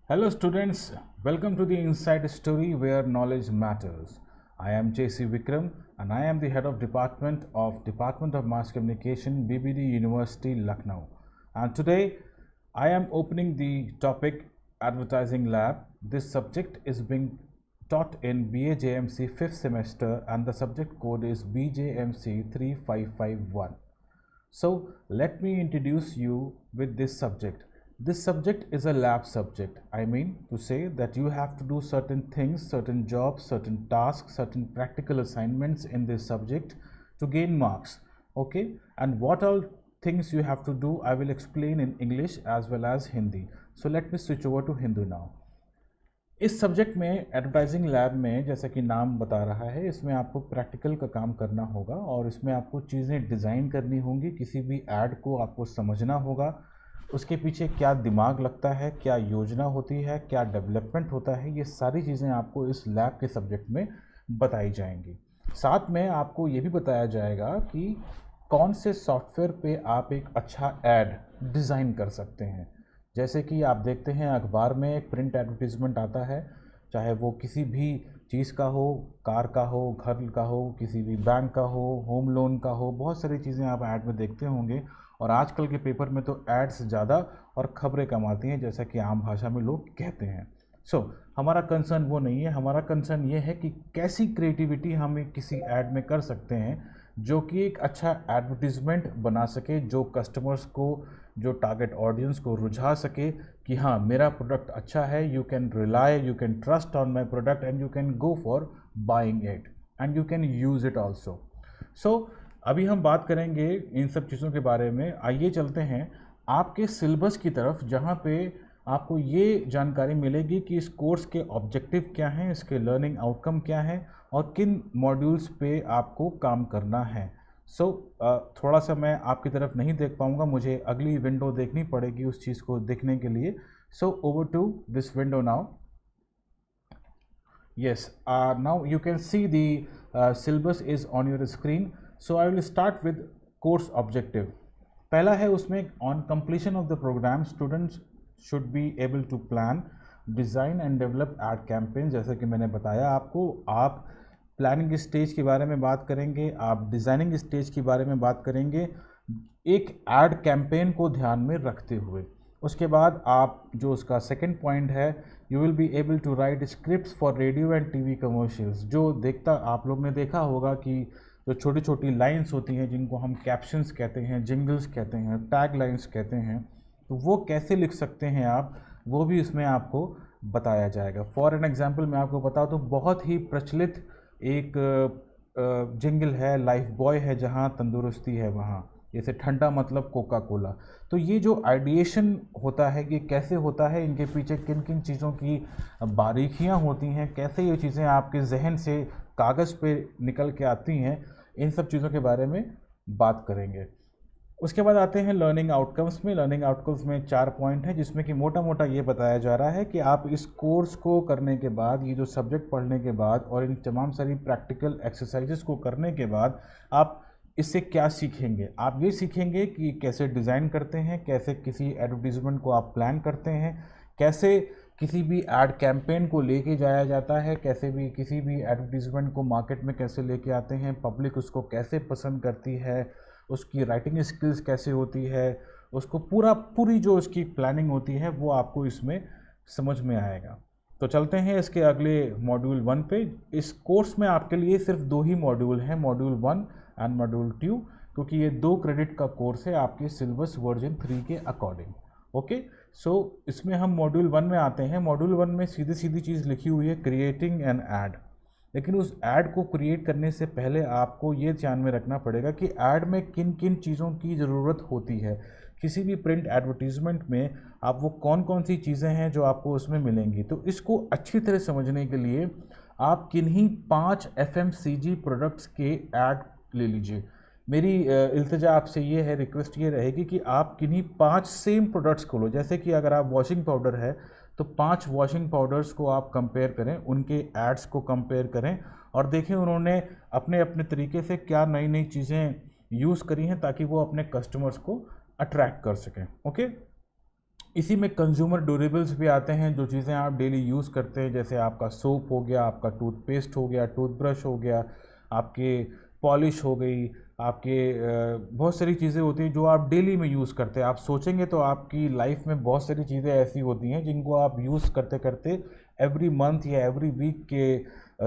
Hello students, welcome to the Inside Story where knowledge matters. I am JC Vikram and I am the head of Department of Mass Communication, BBD University, Lucknow. And today I am opening the topic Advertising Lab. This subject is being taught in BA JMC 5th semester and the subject code is BJMC 3551. So let me introduce you with this subject. This subject is a lab subject. I mean to say that you have to do certain things, certain jobs, certain tasks, certain practical assignments in this subject to gain marks. Okay, and what all things you have to do I will explain in English as well as Hindi. So let me switch over to Hindi now. इस subject में advertising lab में जैसा कि नाम बता रहा है, इसमें आपको प्रैक्टिकल का काम करना होगा और इसमें आपको चीज़ें डिज़ाइन करनी होंगी। किसी भी ऐड को आपको समझना होगा, उसके पीछे क्या दिमाग लगता है, क्या योजना होती है, क्या डेवलपमेंट होता है, ये सारी चीज़ें आपको इस लैब के सब्जेक्ट में बताई जाएंगी। साथ में आपको ये भी बताया जाएगा कि कौन से सॉफ्टवेयर पे आप एक अच्छा ऐड डिज़ाइन कर सकते हैं। जैसे कि आप देखते हैं अखबार में एक प्रिंट एडवर्टीज़मेंट आता है, चाहे वो किसी भी चीज़ का हो, कार का हो, घर का हो, किसी भी बैंक का हो, होम लोन का हो, बहुत सारी चीज़ें आप ऐड में देखते होंगे। और आजकल के पेपर में तो एड्स ज़्यादा और खबरें कम आती हैं, जैसा कि आम भाषा में लोग कहते हैं। हमारा कंसर्न वो नहीं है, हमारा कंसर्न ये है कि कैसी क्रिएटिविटी हम किसी ऐड में कर सकते हैं जो कि एक अच्छा एडवर्टीज़मेंट बना सके, जो कस्टमर्स को, जो टारगेट ऑडियंस को रुझा सके कि हाँ मेरा प्रोडक्ट अच्छा है, you can rely, you can trust on my product and you can go for buying it and you can use it also. अभी हम बात करेंगे इन सब चीज़ों के बारे में। आइए चलते हैं आपके सिलेबस की तरफ, जहाँ पे आपको ये जानकारी मिलेगी कि इस कोर्स के ऑब्जेक्टिव क्या हैं, इसके लर्निंग आउटकम क्या है और किन मॉड्यूल्स पे आपको काम करना है। थोड़ा सा मैं आपकी तरफ नहीं देख पाऊंगा, मुझे अगली विंडो देखनी पड़ेगी उस चीज़ को देखने के लिए। Over to this window now. Yes, now you can see the syllabus is on your screen. So I will start with course objective. पहला है उसमें on completion of the program students should be able to plan, design and develop ad campaign। जैसे कि मैंने बताया आपको, आप planning stage के बारे में बात करेंगे, आप डिज़ाइनिंग स्टेज के बारे में बात करेंगे, एक एड कैंपेन को ध्यान में रखते हुए। उसके बाद आप जो उसका सेकंड पॉइंट है, you will be able to write scripts for radio and TV commercials. जो देखता आप लोग ने देखा होगा कि जो छोटी छोटी लाइंस होती हैं जिनको हम कैप्शंस कहते हैं, जिंगल्स कहते हैं, टैग लाइंस कहते हैं, तो वो कैसे लिख सकते हैं आप, वो भी इसमें आपको बताया जाएगा। फॉर एन एग्जाम्पल मैं आपको बताऊँ तो बहुत ही प्रचलित एक जिंगल है, लाइफ बॉय है जहाँ तंदुरुस्ती है वहाँ, जैसे ठंडा मतलब कोका कोला। तो ये जो आइडिएशन होता है ये कैसे होता है, इनके पीछे किन किन चीज़ों की बारीकियाँ होती हैं, कैसे ये चीज़ें आपके जहन से कागज़ पे निकल के आती हैं, इन सब चीज़ों के बारे में बात करेंगे। उसके बाद आते हैं लर्निंग आउटकम्स में। लर्निंग आउटकम्स में 4 पॉइंट हैं, जिसमें कि मोटा मोटा ये बताया जा रहा है कि आप इस कोर्स को करने के बाद, ये जो सब्जेक्ट पढ़ने के बाद और इन तमाम सारी प्रैक्टिकल एक्सरसाइजेस को करने के बाद आप इससे क्या सीखेंगे। आप ये सीखेंगे कि कैसे डिज़ाइन करते हैं, कैसे किसी एडवर्टीज़मेंट को आप प्लान करते हैं, कैसे किसी भी एड कैंपेन को लेके जाया जाता है, कैसे भी किसी भी एडवर्टीज़मेंट को मार्केट में कैसे लेके आते हैं, पब्लिक उसको कैसे पसंद करती है, उसकी राइटिंग स्किल्स कैसे होती है, उसको पूरी जो उसकी प्लानिंग होती है वो आपको इसमें समझ में आएगा। तो चलते हैं इसके अगले मॉड्यूल 1 पे। इस कोर्स में आपके लिए सिर्फ 2 ही मॉड्यूल हैं, मॉड्यूल 1 एंड मॉड्यूल 2, क्योंकि ये 2 क्रेडिट का कोर्स है आपके सिलेबस वर्जन 3 के अकॉर्डिंग। ओके, इसमें हम मॉड्यूल 1 में आते हैं। मॉड्यूल 1 में सीधी सीधी चीज़ लिखी हुई है, क्रिएटिंग एन ऐड। लेकिन उस ऐड को क्रिएट करने से पहले आपको ये ध्यान में रखना पड़ेगा कि ऐड में किन किन चीज़ों की ज़रूरत होती है। किसी भी प्रिंट एडवर्टीज़मेंट में आप वो कौन कौन सी चीज़ें हैं जो आपको उसमें मिलेंगी। तो इसको अच्छी तरह समझने के लिए आप किन्हीं 5 FMCG प्रोडक्ट्स के ऐड ले लीजिए। मेरी इल्तिजा आपसे ये है, रिक्वेस्ट ये रहेगी कि आप किन्हीं 5 सेम प्रोडक्ट्स को लो। जैसे कि अगर आप वॉशिंग पाउडर है तो 5 वॉशिंग पाउडर्स को आप कंपेयर करें, उनके एड्स को कंपेयर करें और देखें उन्होंने अपने अपने तरीके से क्या नई नई चीज़ें यूज़ करी हैं ताकि वो अपने कस्टमर्स को अट्रैक्ट कर सकें। ओके, इसी में कंज्यूमर ड्यूरेबल्स भी आते हैं, जो चीज़ें आप डेली यूज़ करते हैं, जैसे आपका सोप हो गया, आपका टूथपेस्ट हो गया, टूथब्रश हो गया, आपके पॉलिश हो गई, आपके बहुत सारी चीज़ें होती हैं जो आप डेली में यूज़ करते हैं। आप सोचेंगे तो आपकी लाइफ में बहुत सारी चीज़ें ऐसी होती हैं जिनको आप यूज़ करते करते एवरी मंथ या एवरी वीक के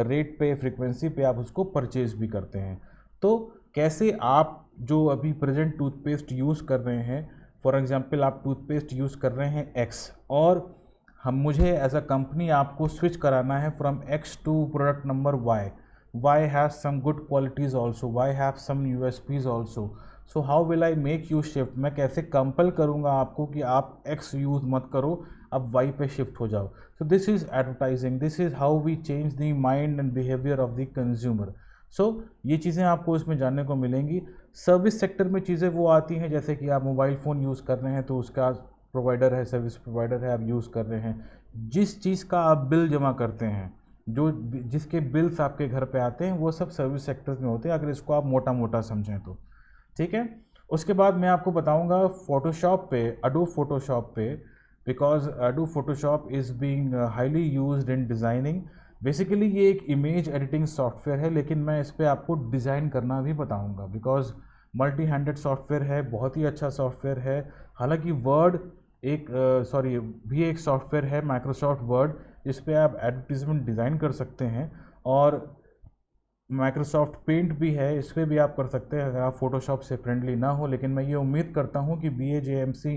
रेट पे, फ्रिक्वेंसी पे आप उसको परचेज भी करते हैं। तो कैसे आप जो अभी प्रेजेंट टूथपेस्ट यूज़ कर रहे हैं, फॉर एग्जांपल आप टूथपेस्ट यूज़ कर रहे हैं एक्स, और हम मुझे एज अ कंपनी आपको स्विच कराना है from X to product number Y. Y has some good qualities also, Y have some USPs also. So how will I make you shift? मैं कैसे कंपल करूँगा आपको कि आप X यूज़ मत करो, अब Y पे शिफ्ट हो जाओ. So this is advertising, this is how we change the mind and behavior of the consumer. So ये चीज़ें आपको इसमें जानने को मिलेंगी. सर्विस सेक्टर में चीज़ें वो आती हैं जैसे कि आप मोबाइल फ़ोन यूज़ कर रहे हैं तो उसका प्रोवाइडर है, सर्विस प्रोवाइडर है, आप यूज़ कर रहे हैं. जिस चीज़ का आप बिल जमा करते हैं, जो जिसके बिल्स आपके घर पे आते हैं, वो सब सर्विस सेक्टर्स में होते हैं, अगर इसको आप मोटा मोटा समझें तो. ठीक है. उसके बाद मैं आपको बताऊंगा फोटोशॉप पे, अडोब फोटोशॉप पे, because Adobe Photoshop is being highly used in designing. Basically ये एक इमेज एडिटिंग सॉफ्टवेयर है, लेकिन मैं इस पर आपको डिज़ाइन करना भी बताऊंगा, बिकॉज मल्टी हैंडेड सॉफ्टवेयर है, बहुत ही अच्छा सॉफ्टवेयर है. हालांकि वर्ड एक भी एक सॉफ्टवेयर है, माइक्रोसॉफ्ट वर्ड, जिस पे आप एडवर्टीजमेंट डिज़ाइन कर सकते हैं, और माइक्रोसॉफ्ट पेंट भी है, इस पर भी आप कर सकते हैं अगर आप फोटोशॉप से फ्रेंडली ना हो. लेकिन मैं ये उम्मीद करता हूँ कि BA/JMC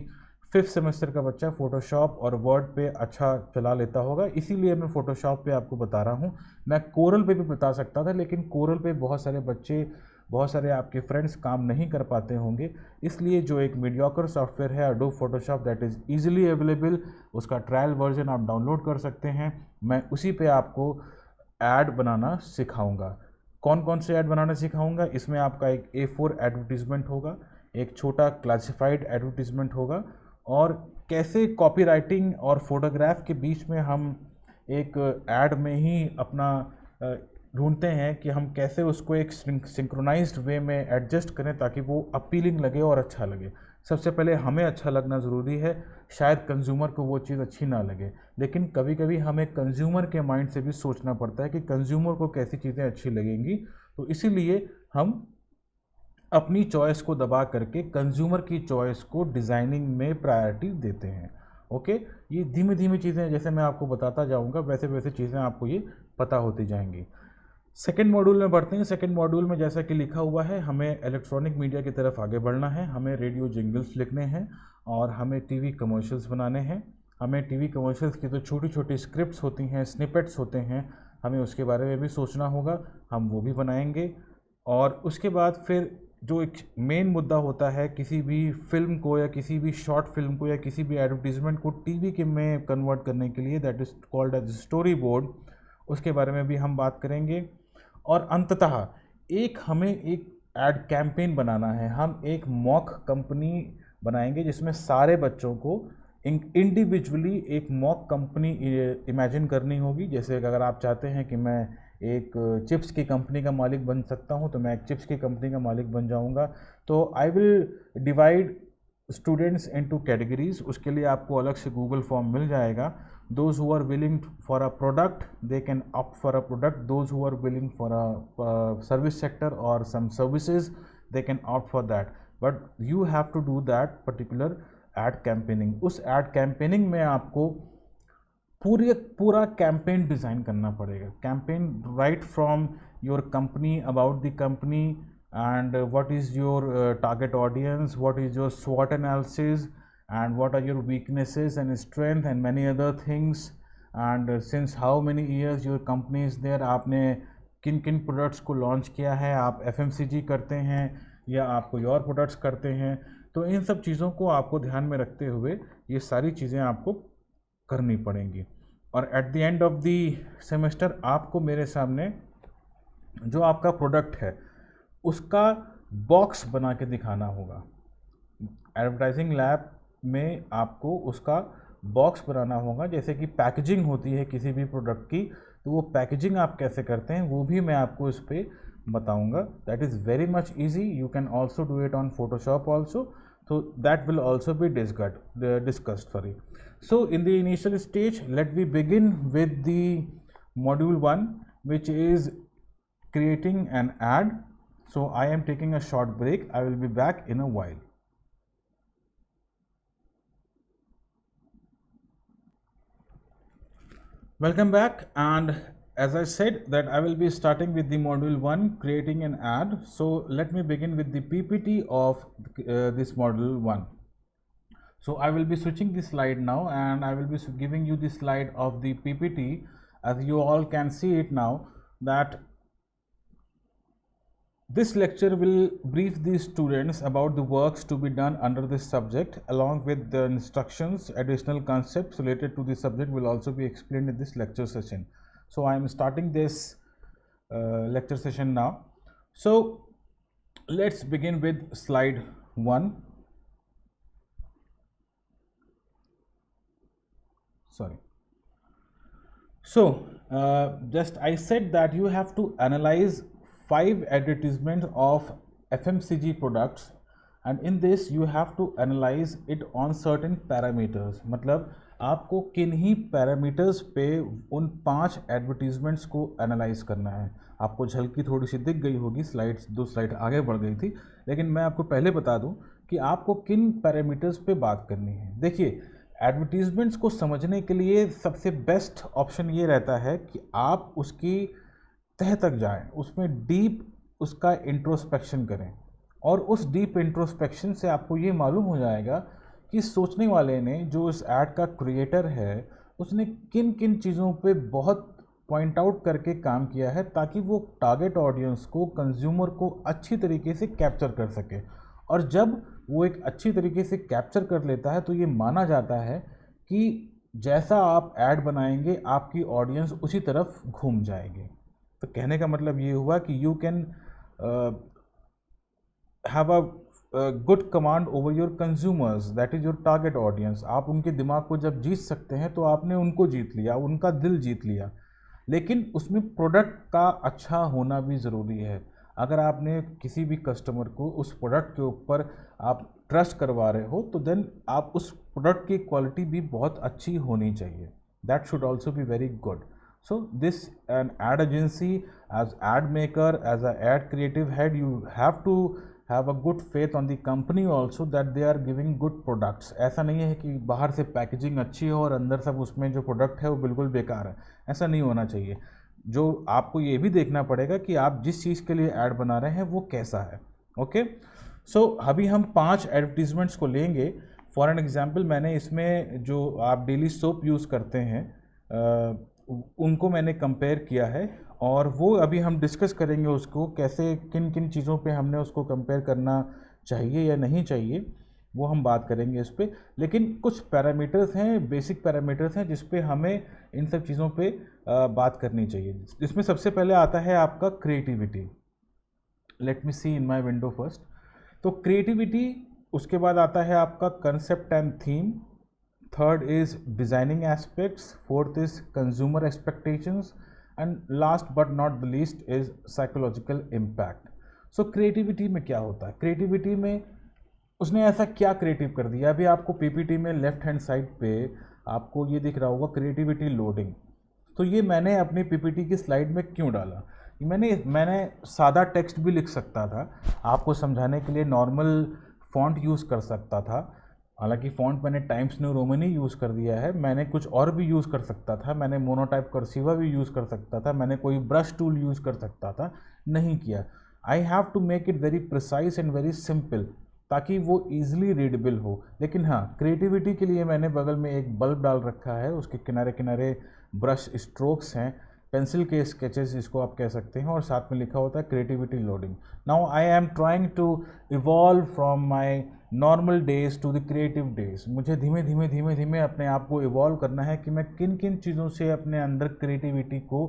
5th सेमेस्टर का बच्चा फोटोशॉप और वर्ड पे अच्छा चला लेता होगा, इसीलिए मैं फोटोशॉप पे आपको बता रहा हूँ. मैं कोरल पे भी बता सकता था, लेकिन कोरल पे बहुत सारे बच्चे, बहुत सारे आपके फ्रेंड्स काम नहीं कर पाते होंगे, इसलिए जो एक मीडियोकर सॉफ्टवेयर है Adobe Photoshop, that is easily available, उसका ट्रायल वर्जन आप डाउनलोड कर सकते हैं. मैं उसी पे आपको ऐड बनाना सिखाऊंगा. कौन कौन से ऐड बनाना सिखाऊंगा? इसमें आपका एक A4 एडवर्टीजमेंट होगा, एक छोटा क्लासिफाइड एडवर्टीजमेंट होगा, और कैसे कॉपीराइटिंग और फोटोग्राफ के बीच में हम एक ऐड में ही अपना ढूंढते हैं कि हम कैसे उसको एक सिंक्रोनाइज्ड वे में एडजस्ट करें ताकि वो अपीलिंग लगे और अच्छा लगे. सबसे पहले हमें अच्छा लगना ज़रूरी है, शायद कंज्यूमर को वो चीज़ अच्छी ना लगे, लेकिन कभी कभी हमें कंज्यूमर के माइंड से भी सोचना पड़ता है कि कंज्यूमर को कैसी चीज़ें अच्छी लगेंगी. तो इसीलिए हम अपनी चॉइस को दबा करके कंज्यूमर की चॉइस को डिज़ाइनिंग में प्रायोरिटी देते हैं. ओके. ये धीमे धीमे चीज़ें जैसे मैं आपको बताता जाऊंगा, वैसे वैसे चीज़ें आपको ये पता होती जाएंगी. सेकेंड मॉड्यूल में बढ़ते हैं. सेकेंड मॉड्यूल में जैसा कि लिखा हुआ है, हमें इलेक्ट्रॉनिक मीडिया की तरफ आगे बढ़ना है, हमें रेडियो जिंगल्स लिखने हैं, और हमें टीवी कमर्शियल्स बनाने हैं. हमें टीवी कमर्शियल्स की तो छोटी छोटी स्क्रिप्ट्स होती हैं, स्निपेट्स होते हैं, हमें उसके बारे में भी सोचना होगा, हम वो भी बनाएंगे. और उसके बाद फिर जो एक मेन मुद्दा होता है किसी भी फिल्म को या किसी भी शॉर्ट फिल्म को या किसी भी एडवर्टीजमेंट को टीवी के में कन्वर्ट करने के लिए, that is called as story board, उसके बारे में भी हम बात करेंगे. और अंततः हमें एक एड कैंपेन बनाना है. हम एक मॉक कंपनी बनाएंगे जिसमें सारे बच्चों को इंडिविजुअली एक मॉक कंपनी इमेजिन करनी होगी. जैसे अगर आप चाहते हैं कि मैं एक चिप्स की कंपनी का मालिक बन सकता हूं, तो मैं एक चिप्स की कंपनी का मालिक बन जाऊंगा. तो I will divide students into categories. उसके लिए आपको अलग से गूगल फॉर्म मिल जाएगा. Those who are willing for a product, they can opt for a product. Those who are willing for a service sector or some services, they can opt for that. But you have to do that particular ad campaigning. उस ad campaigning में आपको पूरा campaign design करना पड़ेगा. Campaign right from your company, about the company, and what is your target audience, what is your SWOT analysis, and what are your weaknesses and strength and many other things, and since how many years your company is there, आपने किन किन products को launch किया है, आप FMCG करते हैं या आप कोई और प्रोडक्ट्स करते हैं. तो इन सब चीज़ों को आपको ध्यान में रखते हुए ये सारी चीज़ें आपको करनी पड़ेंगी. और at the end of the semester आपको मेरे सामने जो आपका प्रोडक्ट है उसका बॉक्स बना के दिखाना होगा. एडवर्टाइजिंग लैब में आपको उसका बॉक्स बनाना होगा. जैसे कि पैकेजिंग होती है किसी भी प्रोडक्ट की, तो वो पैकेजिंग आप कैसे करते हैं वो भी मैं आपको इस पर बताऊंगा. That is very much easy. You can also do it on Photoshop also. So that will also be discussed. Sorry. So in the initial stage, let me begin with the module 1, which is creating an ad. So I am taking a short break. I will be back in a while. Welcome back, and as I said that I will be starting with the module 1, creating an ad. So let me begin with the PPT of this module 1. So I will be switching the slide now, and I will be giving you the slide of the PPT. As you all can see it now, that this lecture will brief the students about the works to be done under this subject, along with the instructions. Additional concepts related to the subject will also be explained in this lecture session. So I am starting this lecture session now. So let's begin with slide 1. Sorry. So just I said that you have to analyze 5 advertisements of FMCG products, and in this you have to analyze it on certain parameters. मतलब आपको किन ही parameters पे उन 5 advertisements को analyse करना है. आपको झलकी थोड़ी सी दिख गई होगी, स्लाइड्स 2 स्लाइड आगे बढ़ गई थी, लेकिन मैं आपको पहले बता दूं कि आपको किन पैरामीटर्स पे बात करनी है. देखिए, एडवर्टीजमेंट्स को समझने के लिए सबसे बेस्ट ऑप्शन ये रहता है कि आप उसकी तह तक जाएं, उसमें डीप उसका इंट्रोस्पेक्शन करें, और उस डीप इंट्रोस्पेक्शन से आपको ये मालूम हो जाएगा कि सोचने वाले ने, जो इस ऐड का क्रिएटर है, उसने किन किन चीज़ों पे बहुत पॉइंट आउट करके काम किया है, ताकि वो टारगेट ऑडियंस को, कंज्यूमर को अच्छी तरीके से कैप्चर कर सके. और जब वो एक अच्छी तरीके से कैप्चर कर लेता है तो ये माना जाता है कि जैसा आप ऐड बनाएंगे आपकी ऑडियंस उसी तरफ घूम जाएगी. तो कहने का मतलब ये हुआ कि you can have a good command over your consumers, that is your target audience. आप उनके दिमाग को जब जीत सकते हैं तो आपने उनको जीत लिया, उनका दिल जीत लिया. लेकिन उसमें प्रोडक्ट का अच्छा होना भी ज़रूरी है. अगर आपने किसी भी कस्टमर को उस प्रोडक्ट के ऊपर आप ट्रस्ट करवा रहे हो, तो देन आप उस प्रोडक्ट की क्वालिटी भी बहुत अच्छी होनी चाहिए. That should also be very good. So this an ad agency, as ad maker, as a ad creative head, you have to have a good faith on the company also that they are giving good products. ऐसा नहीं है कि बाहर से packaging अच्छी हो और अंदर सब उसमें जो प्रोडक्ट है वो बिल्कुल बेकार है. ऐसा नहीं होना चाहिए. जो आपको ये भी देखना पड़ेगा कि आप जिस चीज़ के लिए ऐड बना रहे हैं वो कैसा है. ओके. सो अभी हम 5 एडवर्टीजमेंट्स को लेंगे. फॉर एन एग्जाम्पल, मैंने इसमें जो आप डेली सोप यूज़ करते हैं उनको मैंने कंपेयर किया है, और वो अभी हम डिस्कस करेंगे उसको कैसे, किन किन चीज़ों पे हमने उसको कंपेयर करना चाहिए या नहीं चाहिए, वो हम बात करेंगे इस पे. लेकिन कुछ पैरामीटर्स हैं, बेसिक पैरामीटर्स हैं जिस पे हमें इन सब चीज़ों पे बात करनी चाहिए. इसमें सबसे पहले आता है आपका creativity. Let me see in my window first. तो क्रिएटिविटी, उसके बाद आता है आपका concept and theme. Third is designing aspects. Fourth is consumer expectations, and last but not the least is psychological impact. So creativity में क्या होता है? creativity में उसने ऐसा क्या क्रिएटिव कर दिया. अभी आपको पीपीटी में लेफ्ट हैंड साइड पे आपको ये दिख रहा होगा क्रिएटिविटी लोडिंग. तो ये मैंने अपनी पीपीटी की स्लाइड में क्यों डाला? मैंने सादा टेक्स्ट भी लिख सकता था, आपको समझाने के लिए नॉर्मल फॉन्ट यूज़ कर सकता था. हालांकि फ़ॉन्ट मैंने टाइम्स न्यू रोमन ही यूज़ कर दिया है. मैंने कुछ और भी यूज़ कर सकता था, मैंने मोनोटाइप कर्सिवा भी यूज़ कर सकता था, मैंने कोई ब्रश टूल यूज़ कर सकता था. नहीं किया. I have to make it very precise and very simple, ताकि वो ईजिली रीडेबल हो. लेकिन हाँ, क्रिएटिविटी के लिए मैंने बगल में एक बल्ब डाल रखा है, उसके किनारे किनारे ब्रश स्ट्रोक्स हैं, पेंसिल के स्केचेस जिसको आप कह सकते हैं, और साथ में लिखा होता है creativity loading. Now I am trying to evolve from my normal days to the creative days. मुझे धीमे धीमे अपने आप को इवॉल्व करना है कि मैं किन किन चीज़ों से अपने अंदर क्रिएटिविटी को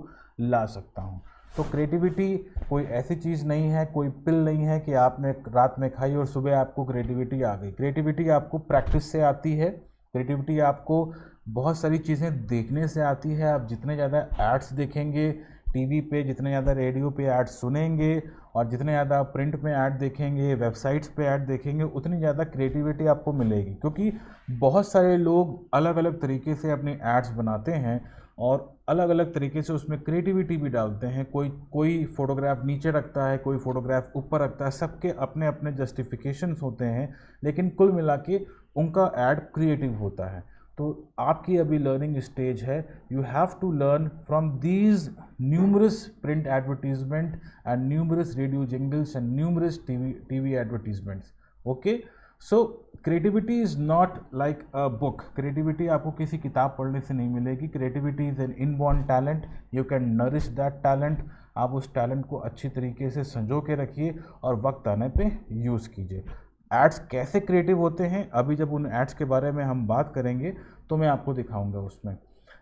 ला सकता हूँ. तो क्रिएटिविटी कोई ऐसी चीज़ नहीं है, कोई पिल नहीं है कि आपने रात में खाई और सुबह आपको क्रिएटिविटी आ गई. क्रिएटिविटी आपको प्रैक्टिस से आती है. क्रिएटिविटी आपको बहुत सारी चीज़ें देखने से आती है. आप जितने ज़्यादा एड्स देखेंगे टीवी पे, जितने ज़्यादा रेडियो पे एड्स सुनेंगे और जितने ज़्यादा आप प्रिंट में ऐड देखेंगे, वेबसाइट्स पे ऐड देखेंगे, उतनी ज़्यादा क्रिएटिविटी आपको मिलेगी, क्योंकि बहुत सारे लोग अलग अलग तरीके से अपने एड्स बनाते हैं और अलग अलग तरीके से उसमें क्रिएटिविटी भी डालते हैं। कोई फोटोग्राफ नीचे रखता है, कोई फोटोग्राफ ऊपर रखता है, सबके अपने अपने जस्टिफिकेशंस होते हैं, लेकिन कुल मिला के उनका ऐड क्रिएटिव होता है। तो आपकी अभी लर्निंग स्टेज है, you have to learn from these numerous print advertisement and numerous radio jingles and numerous TV advertisements. Okay, so creativity is not like a book. Creativity आपको किसी किताब पढ़ने से नहीं मिलेगी। Creativity is an inborn talent, you can nourish that talent. आप उस talent को अच्छी तरीके से संजो के रखिए और वक्त आने पे यूज़ कीजिए। एड्स कैसे क्रिएटिव होते हैं, अभी जब उन एड्स के बारे में हम बात करेंगे तो मैं आपको दिखाऊंगा उसमें।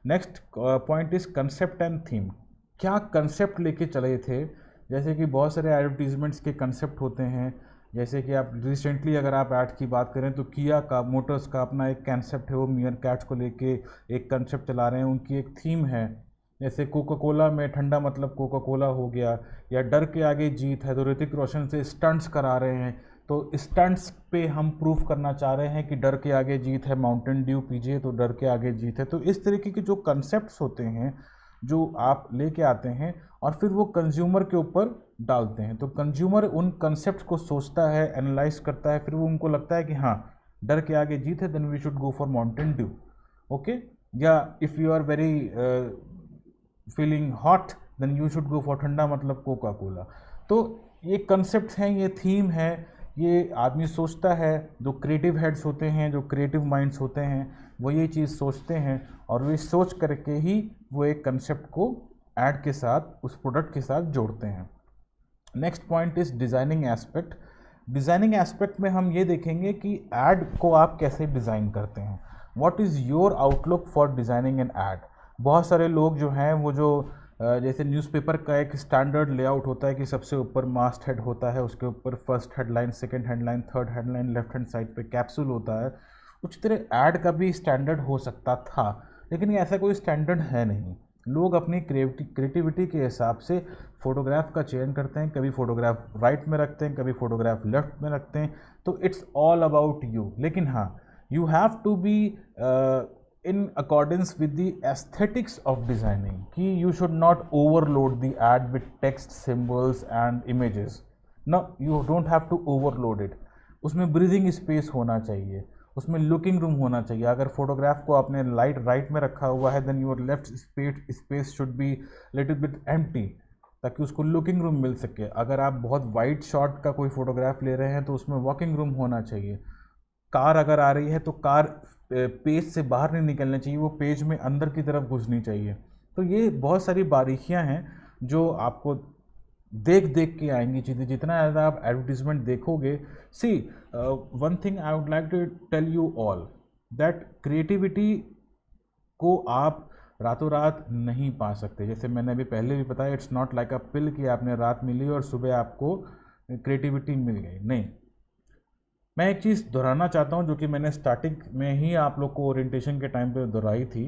Next point is concept and theme. क्या कंसेप्ट लेके चले थे, जैसे कि बहुत सारे एडवर्टीजमेंट्स के कंसेप्ट होते हैं। जैसे कि आप रिसेंटली अगर आप ऐड की बात करें तो किया का मोटर्स का अपना एक कंसेप्ट है, वो मियर कैट्स को लेके एक कंसेप्ट चला रहे हैं, उनकी एक थीम है। जैसे कोका कोला में ठंडा मतलब कोका कोला हो गया, या डर के आगे जीत है तो ऋतिक रोशन से स्टंट्स करा रहे हैं, तो स्टंट्स पे हम प्रूफ करना चाह रहे हैं कि डर के आगे जीत है, माउंटेन ड्यू पीजिए तो डर के आगे जीत है। तो इस तरीके के जो कंसेप्ट्स होते हैं जो आप लेके आते हैं और फिर वो कंज्यूमर के ऊपर डालते हैं, तो कंज्यूमर उन कंसेप्ट को सोचता है, एनालाइज करता है, फिर वो उनको लगता है कि हाँ डर के आगे जीत है, then we should go for Mountain Dew. Okay, या if you are very feeling hot then you should go for ठंडा मतलब कोका कोला। तो ये कंसेप्ट हैं, ये थीम है, ये आदमी सोचता है। जो क्रिएटिव हेड्स होते हैं, जो क्रिएटिव माइंड्स होते हैं, वो ये चीज़ सोचते हैं और वे सोच करके ही वो एक कंसेप्ट को ऐड के साथ, उस प्रोडक्ट के साथ जोड़ते हैं। Next point is designing aspect. Designing aspect में हम ये देखेंगे कि ऐड को आप कैसे डिज़ाइन करते हैं। What is your outlook for designing N add. बहुत सारे लोग जो हैं वो जो जैसे न्यूज़पेपर का एक स्टैंडर्ड लेआउट होता है कि सबसे ऊपर मास्ट हेड होता है, उसके ऊपर first headline, second headline, third headline, left hand side पे कैप्सूल होता है। उस तरह ऐड का भी स्टैंडर्ड हो सकता था, लेकिन ये ऐसा कोई स्टैंडर्ड है नहीं। लोग अपनी क्रिएटिविटी के हिसाब से फोटोग्राफ का चयन करते हैं, कभी फोटोग्राफ राइट में रखते हैं, कभी फोटोग्राफ लेफ्ट में रखते हैं, तो इट्स ऑल अबाउट यू। लेकिन हाँ, you have to be in accordance with the aesthetics of designing, कि you should not overload the ad with text, symbols and images. No, you don't have to overload it. उसमें breathing space होना चाहिए, उसमें looking room होना चाहिए। अगर photograph को आपने लाइट राइट में रखा हुआ है then your left space should be little bit empty, ताकि उसको लुकिंग रूम मिल सके। अगर आप बहुत वाइड शॉट का कोई फोटोग्राफ ले रहे हैं तो उसमें वॉकिंग रूम होना चाहिए। कार अगर आ रही है तो कार पेज से बाहर नहीं निकलनी चाहिए, वो पेज में अंदर की तरफ घुसनी चाहिए। तो ये बहुत सारी बारीकियां हैं जो आपको देख देख के आएंगी चीज़ें। जितना ज़्यादा आप एडवर्टीजमेंट देखोगे, see one thing I would like to tell you all that creativity को आप रातों रात नहीं पा सकते। जैसे मैंने अभी पहले भी बताया, इट्स नॉट लाइक अ पिल कि आपने रात मिली और सुबह आपको क्रिएटिविटी मिल गई, नहीं। मैं एक चीज़ दोहराना चाहता हूँ जो कि मैंने स्टार्टिंग में ही आप लोग को ओरिएंटेशन के टाइम पे दोहराई थी,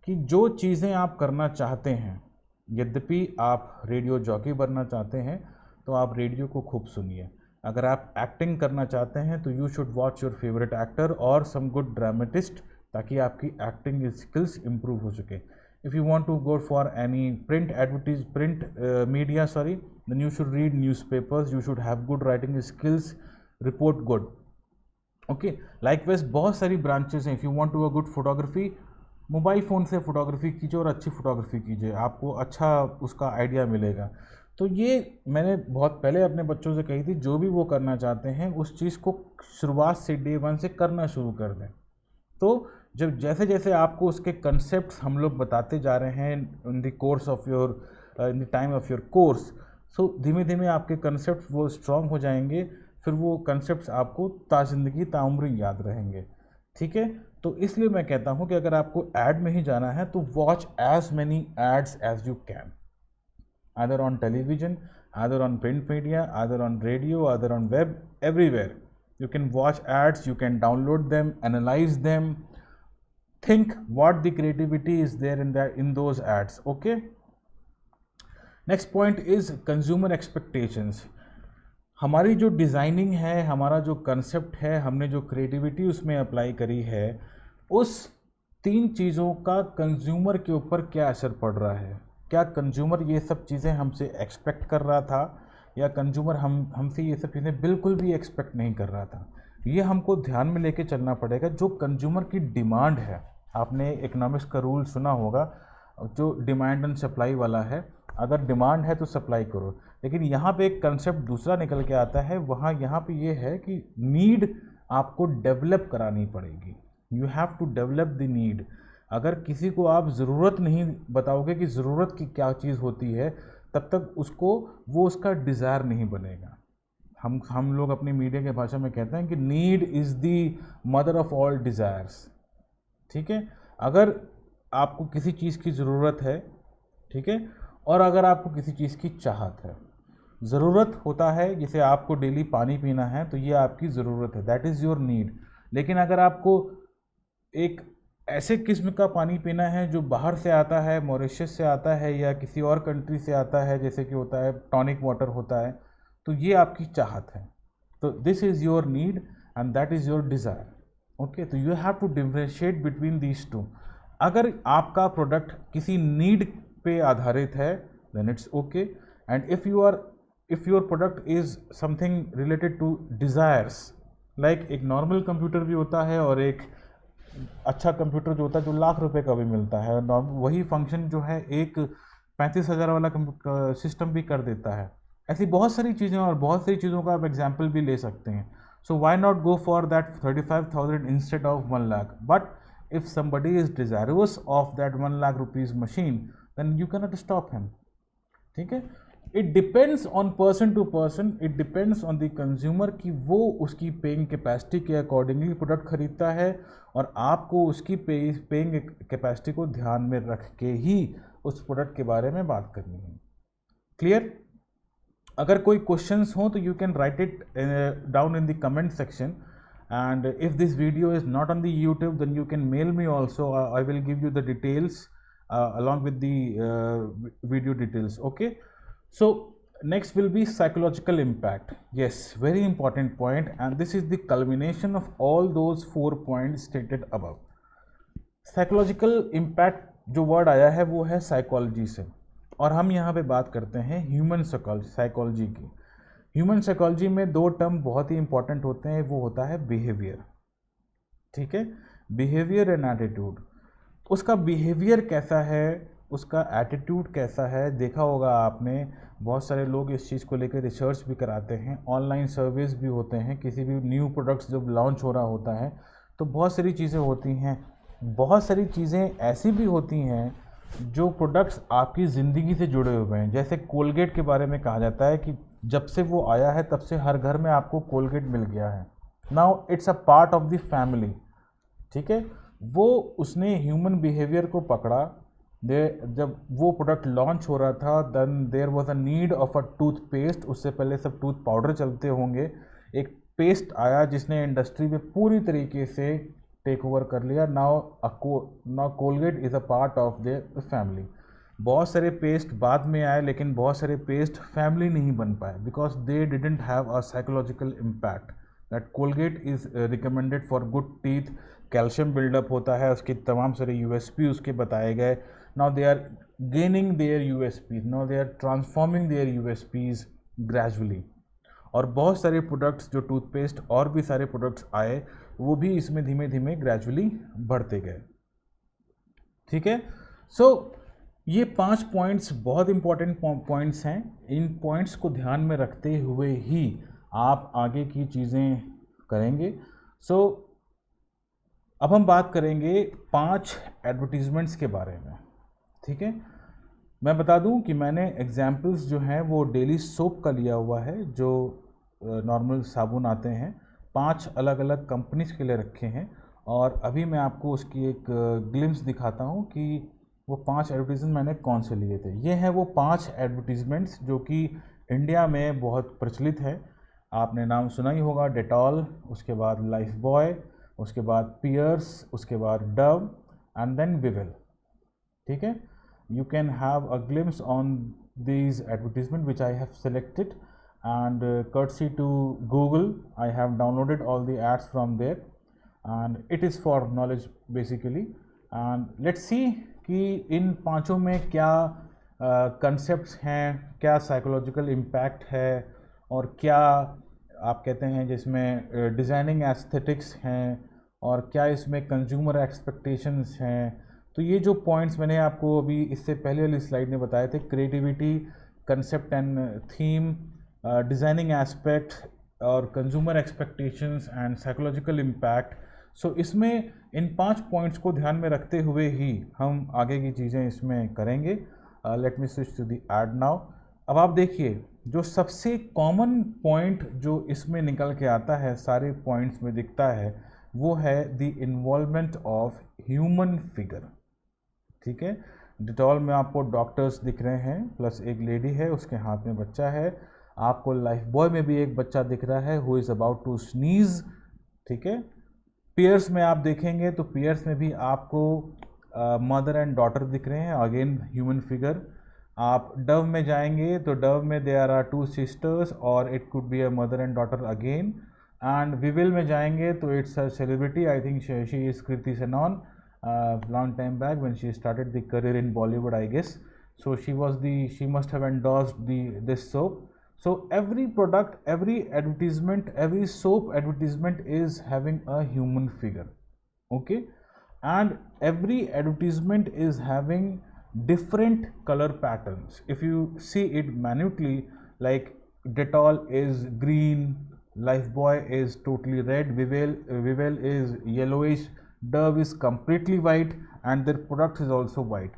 कि जो चीज़ें आप करना चाहते हैं, यद्यपि आप रेडियो जॉकी बनना चाहते हैं तो आप रेडियो को खूब सुनिए। अगर आप एक्टिंग करना चाहते हैं तो you should watch your favourite actor और सम गुड ड्रामेटिस्ट, ताकि आपकी एक्टिंग स्किल्स इम्प्रूव हो सके। If you want to go for any print media then you should read newspapers, you should have good writing skills, report good. Okay, likewise बहुत सारी branches हैं। If you want to a good photography, mobile phone से photography कीजिए और अच्छी photography कीजिए, आपको अच्छा उसका आइडिया मिलेगा। तो ये मैंने बहुत पहले अपने बच्चों से कही थी, जो भी वो करना चाहते हैं उस चीज़ को शुरुआत से डे वन से करना शुरू कर दें। तो जब जैसे जैसे आपको उसके कंसेप्ट हम लोग बताते जा रहे हैं in the course of your in the time of your course, so धीमे धीमे आपके कंसेप्ट वो स्ट्रॉन्ग हो जाएंगे, फिर वो कंसेप्ट्स आपको ताज़िंदगी ताउम्र याद रहेंगे। ठीक है, तो इसलिए मैं कहता हूँ कि अगर आपको ऐड में ही जाना है तो watch as many ads as you can, either on television, either on print media, either on radio, either on web, everywhere. You can watch ads, you can download them, analyze them, think what the creativity is there in those ads. Okay. Next point is consumer expectations. हमारी जो designing है, हमारा जो concept है, हमने जो creativity उसमें apply करी है, उस 3 चीज़ों का कंज्यूमर के ऊपर क्या असर पड़ रहा है। क्या कंज्यूमर ये सब चीज़ें हमसे एक्सपेक्ट कर रहा था, या कंज्यूमर हमसे ये सब चीज़ें बिल्कुल भी एक्सपेक्ट नहीं कर रहा था। ये हमको ध्यान में लेके चलना पड़ेगा। जो कंज्यूमर की डिमांड है, आपने इकोनॉमिक्स का रूल सुना होगा, जो डिमांड एंड सप्लाई वाला है, अगर डिमांड है तो सप्लाई करो। लेकिन यहाँ पे एक कंसेप्ट दूसरा निकल के आता है, वहाँ यहाँ पे ये है कि नीड आपको डेवलप करानी पड़ेगी। You have to develop the need. अगर किसी को आप ज़रूरत नहीं बताओगे कि ज़रूरत की क्या चीज़ होती है, तब तक वो उसका डिज़ायर नहीं बनेगा। हम लोग अपनी मीडिया के भाषा में कहते हैं कि need is the mother of all desires. ठीक है, अगर आपको किसी चीज़ की ज़रूरत है, ठीक है, और अगर आपको किसी चीज़ की चाहत है। ज़रूरत होता है, जैसे आपको डेली पानी पीना है, तो ये आपकी ज़रूरत है, दैट इज़ योर नीड। लेकिन अगर आपको एक ऐसे किस्म का पानी पीना है जो बाहर से आता है, मॉरिशस से आता है या किसी और कंट्री से आता है, जैसे कि होता है टॉनिक वाटर होता है, तो ये आपकी चाहत है। तो this is your need and that is your desire. Okay, तो you have to differentiate between these two. अगर आपका प्रोडक्ट किसी नीड पे आधारित है, then it's okay. And if your product is something related to desires, like एक normal computer भी होता है और एक अच्छा कंप्यूटर जो होता है जो लाख रुपए का भी मिलता है, वही फंक्शन जो है एक 35,000 वाला सिस्टम भी कर देता है। ऐसी बहुत सारी चीज़ें, और बहुत सारी चीज़ों का आप एग्जाम्पल भी ले सकते हैं। So why not go for that 35,000 instead of 1 लाख। But if somebody is desirous of that 1 lakh rupees machine, then you cannot stop him. ठीक है, it depends on person to person, it depends on the consumer कि वो उसकी paying capacity के accordingly product खरीदता है, और आपको उसकी पेइंग कैपेसिटी को ध्यान में रख के ही उस प्रोडक्ट के बारे में बात करनी है। क्लियर? अगर कोई क्वेश्चंस हो तो you can write it down in the comment section, and if this video is not on the YouTube, then you can mail me also. I will give you the details along with the video details. Okay, so next will be psychological impact. Yes, very important point, and this is the culmination of all those 4 points stated above. Psychological impact जो word आया है वो है psychology से, और हम यहाँ पे बात करते हैं ह्यूमन साइकोलॉजी की। ह्यूमन साइकोलॉजी में 2 टर्म बहुत ही इंपॉर्टेंट होते हैं, वो होता है बिहेवियर। ठीक है, बिहेवियर एंड एटीट्यूड। उसका बिहेवियर कैसा है, उसका एटीट्यूड कैसा है, देखा होगा आपने, बहुत सारे लोग इस चीज़ को लेकर रिसर्च भी कराते हैं, ऑनलाइन सर्वेस भी होते हैं। किसी भी न्यू प्रोडक्ट्स जब लॉन्च हो रहा होता है तो बहुत सारी चीज़ें होती हैं। बहुत सारी चीज़ें ऐसी भी होती हैं जो प्रोडक्ट्स आपकी ज़िंदगी से जुड़े हुए हैं। जैसे कोलगेट के बारे में कहा जाता है कि जब से वो आया है तब से हर घर में आपको कोलगेट मिल गया है। Now it's a part of the family. ठीक है, वो उसने ह्यूमन बिहेवियर को पकड़ा। जब वो प्रोडक्ट लॉन्च हो रहा था, then there was a need of a toothpaste. उससे पहले सब टूथ पाउडर चलते होंगे। एक पेस्ट आया जिसने इंडस्ट्री में पूरी तरीके से टेक ओवर कर लिया। Now Colgate is a part of the family. बहुत सारे पेस्ट बाद में आए, लेकिन बहुत सारे पेस्ट फैमिली नहीं बन पाए because they didn't have a psychological impact. That Colgate is recommended for good teeth, calcium buildup होता है, उसके तमाम सारे यूएसपी उसके बताए गए। Now they are gaining their USPs, now they are transforming their USPs gradually. और बहुत सारे प्रोडक्ट्स जो टूथपेस्ट और भी सारे प्रोडक्ट्स आए, वो भी इसमें धीमे धीमे ग्रेजुअली बढ़ते गए। ठीक है, सो ये 5 पॉइंट्स बहुत इंपॉर्टेंट पॉइंट्स हैं। इन पॉइंट्स को ध्यान में रखते हुए ही आप आगे की चीज़ें करेंगे। सो अब हम बात करेंगे 5 एडवर्टीजमेंट्स के बारे में। ठीक है, मैं बता दूं कि मैंने एग्जाम्पल्स जो हैं वो डेली सोप का लिया हुआ है, जो नॉर्मल साबुन आते हैं, 5 अलग अलग कंपनीज के लिए रखे हैं। और अभी मैं आपको उसकी एक ग्लिम्स दिखाता हूं कि वो 5 एडवर्टीजमेंट मैंने कौन से लिए थे। ये हैं वो 5 एडवर्टीजमेंट्स जो कि इंडिया में बहुत प्रचलित है। आपने नाम सुना ही होगा, डेटॉल, उसके बाद लाइफ बॉय, उसके बाद पियर्स, उसके बाद डव एंड देन विवेल। ठीक है, you can have a glimpse on these advertisement which I have selected, and courtesy to Google, I have downloaded all the ads from there and it is for knowledge basically. And let's see कि इन पांचों में क्या concepts हैं, क्या psychological impact है और क्या आप कहते हैं जिसमें डिज़ाइनिंग एस्थेटिक्स हैं और क्या इसमें कंज्यूमर एक्सपेक्टेशंस हैं। तो ये जो पॉइंट्स मैंने आपको अभी इससे पहले वाली स्लाइड में बताए थे, creativity, concept and theme, designing aspect और consumer expectations and psychological impact. So इसमें इन 5 पॉइंट्स को ध्यान में रखते हुए ही हम आगे की चीज़ें इसमें करेंगे। Let me switch to the ad now. अब आप देखिए जो सबसे कॉमन पॉइंट जो इसमें निकल के आता है, सारे पॉइंट्स में दिखता है, वो है the involvement of human figure. ठीक है, डिटॉल में आपको डॉक्टर्स दिख रहे हैं प्लस एक लेडी है, उसके हाथ में बच्चा है। आपको लाइफ बॉय में भी एक बच्चा दिख रहा है who is about to sneeze. ठीक है, पियर्स में आप देखेंगे तो पियर्स में भी आपको मदर एंड डॉटर दिख रहे हैं, अगेन ह्यूमन फिगर। आप डव में जाएंगे तो डव में देयर आर 2 सिस्टर्स और it could be a mother and daughter again. And weevil में जाएंगे तो it's a celebrity, I think she is Kriti Sanon, long time back when she started the career in Bollywood, I guess. So she must have endorsed this soap. So every product, every advertisement, every soap advertisement is having a human figure, okay? And every advertisement is having different color patterns. If you see it minutely, like Dettol is green, Lifebuoy is totally red, Vivel is yellowish, Dove is completely white, and their product is also white.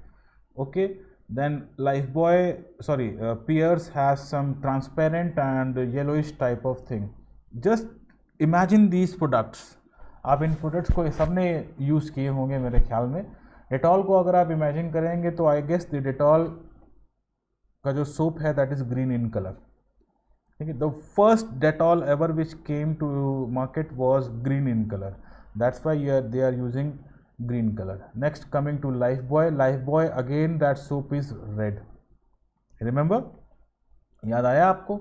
Okay, then Pears has some transparent and yellowish type of thing. Just imagine these products. आप इन products को सबने use किए होंगे मेरे ख्याल में। Dettol को अगर आप इमेजिन करेंगे तो आई गेस द डेटॉल का जो सोप है that is green in colour. ठीक है, the first Dettol ever which came to market was green in colour, that's why they are using green color. Next, coming to Lifebuoy again that soap is red. Remember, याद आया आपको?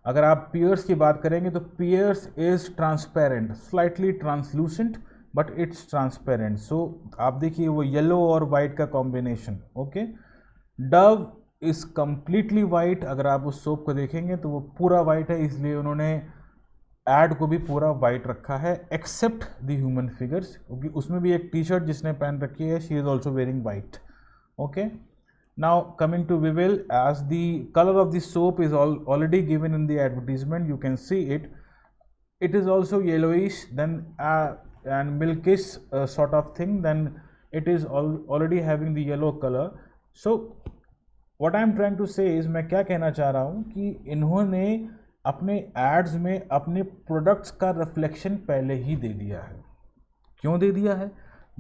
अगर आप piers की बात करेंगे तो Pears is transparent, slightly translucent but it's transparent. So आप देखिए वो येलो और वाइट का combination. Okay, Dove is completely white, अगर आप उस सोप को देखेंगे तो वो पूरा वाइट है, इसलिए उन्होंने एड को भी पूरा वाइट रखा है एक्सेप्ट द ह्यूमन फिगर्स, क्योंकि उसमें भी एक टी शर्ट जिसने पहन रखी है, she is also wearing white. Okay, now coming to Vivel, as the colour of the soap is already given in the advertisement, you can see it is also yellowish then and milkish sort of thing, then it is already having the yellow colour. So what I am trying to say is, मैं क्या कहना चाह रहा हूँ कि इन्होंने अपने ads में अपने प्रोडक्ट्स का रिफ्लेक्शन पहले ही दे दिया है। क्यों दे दिया है?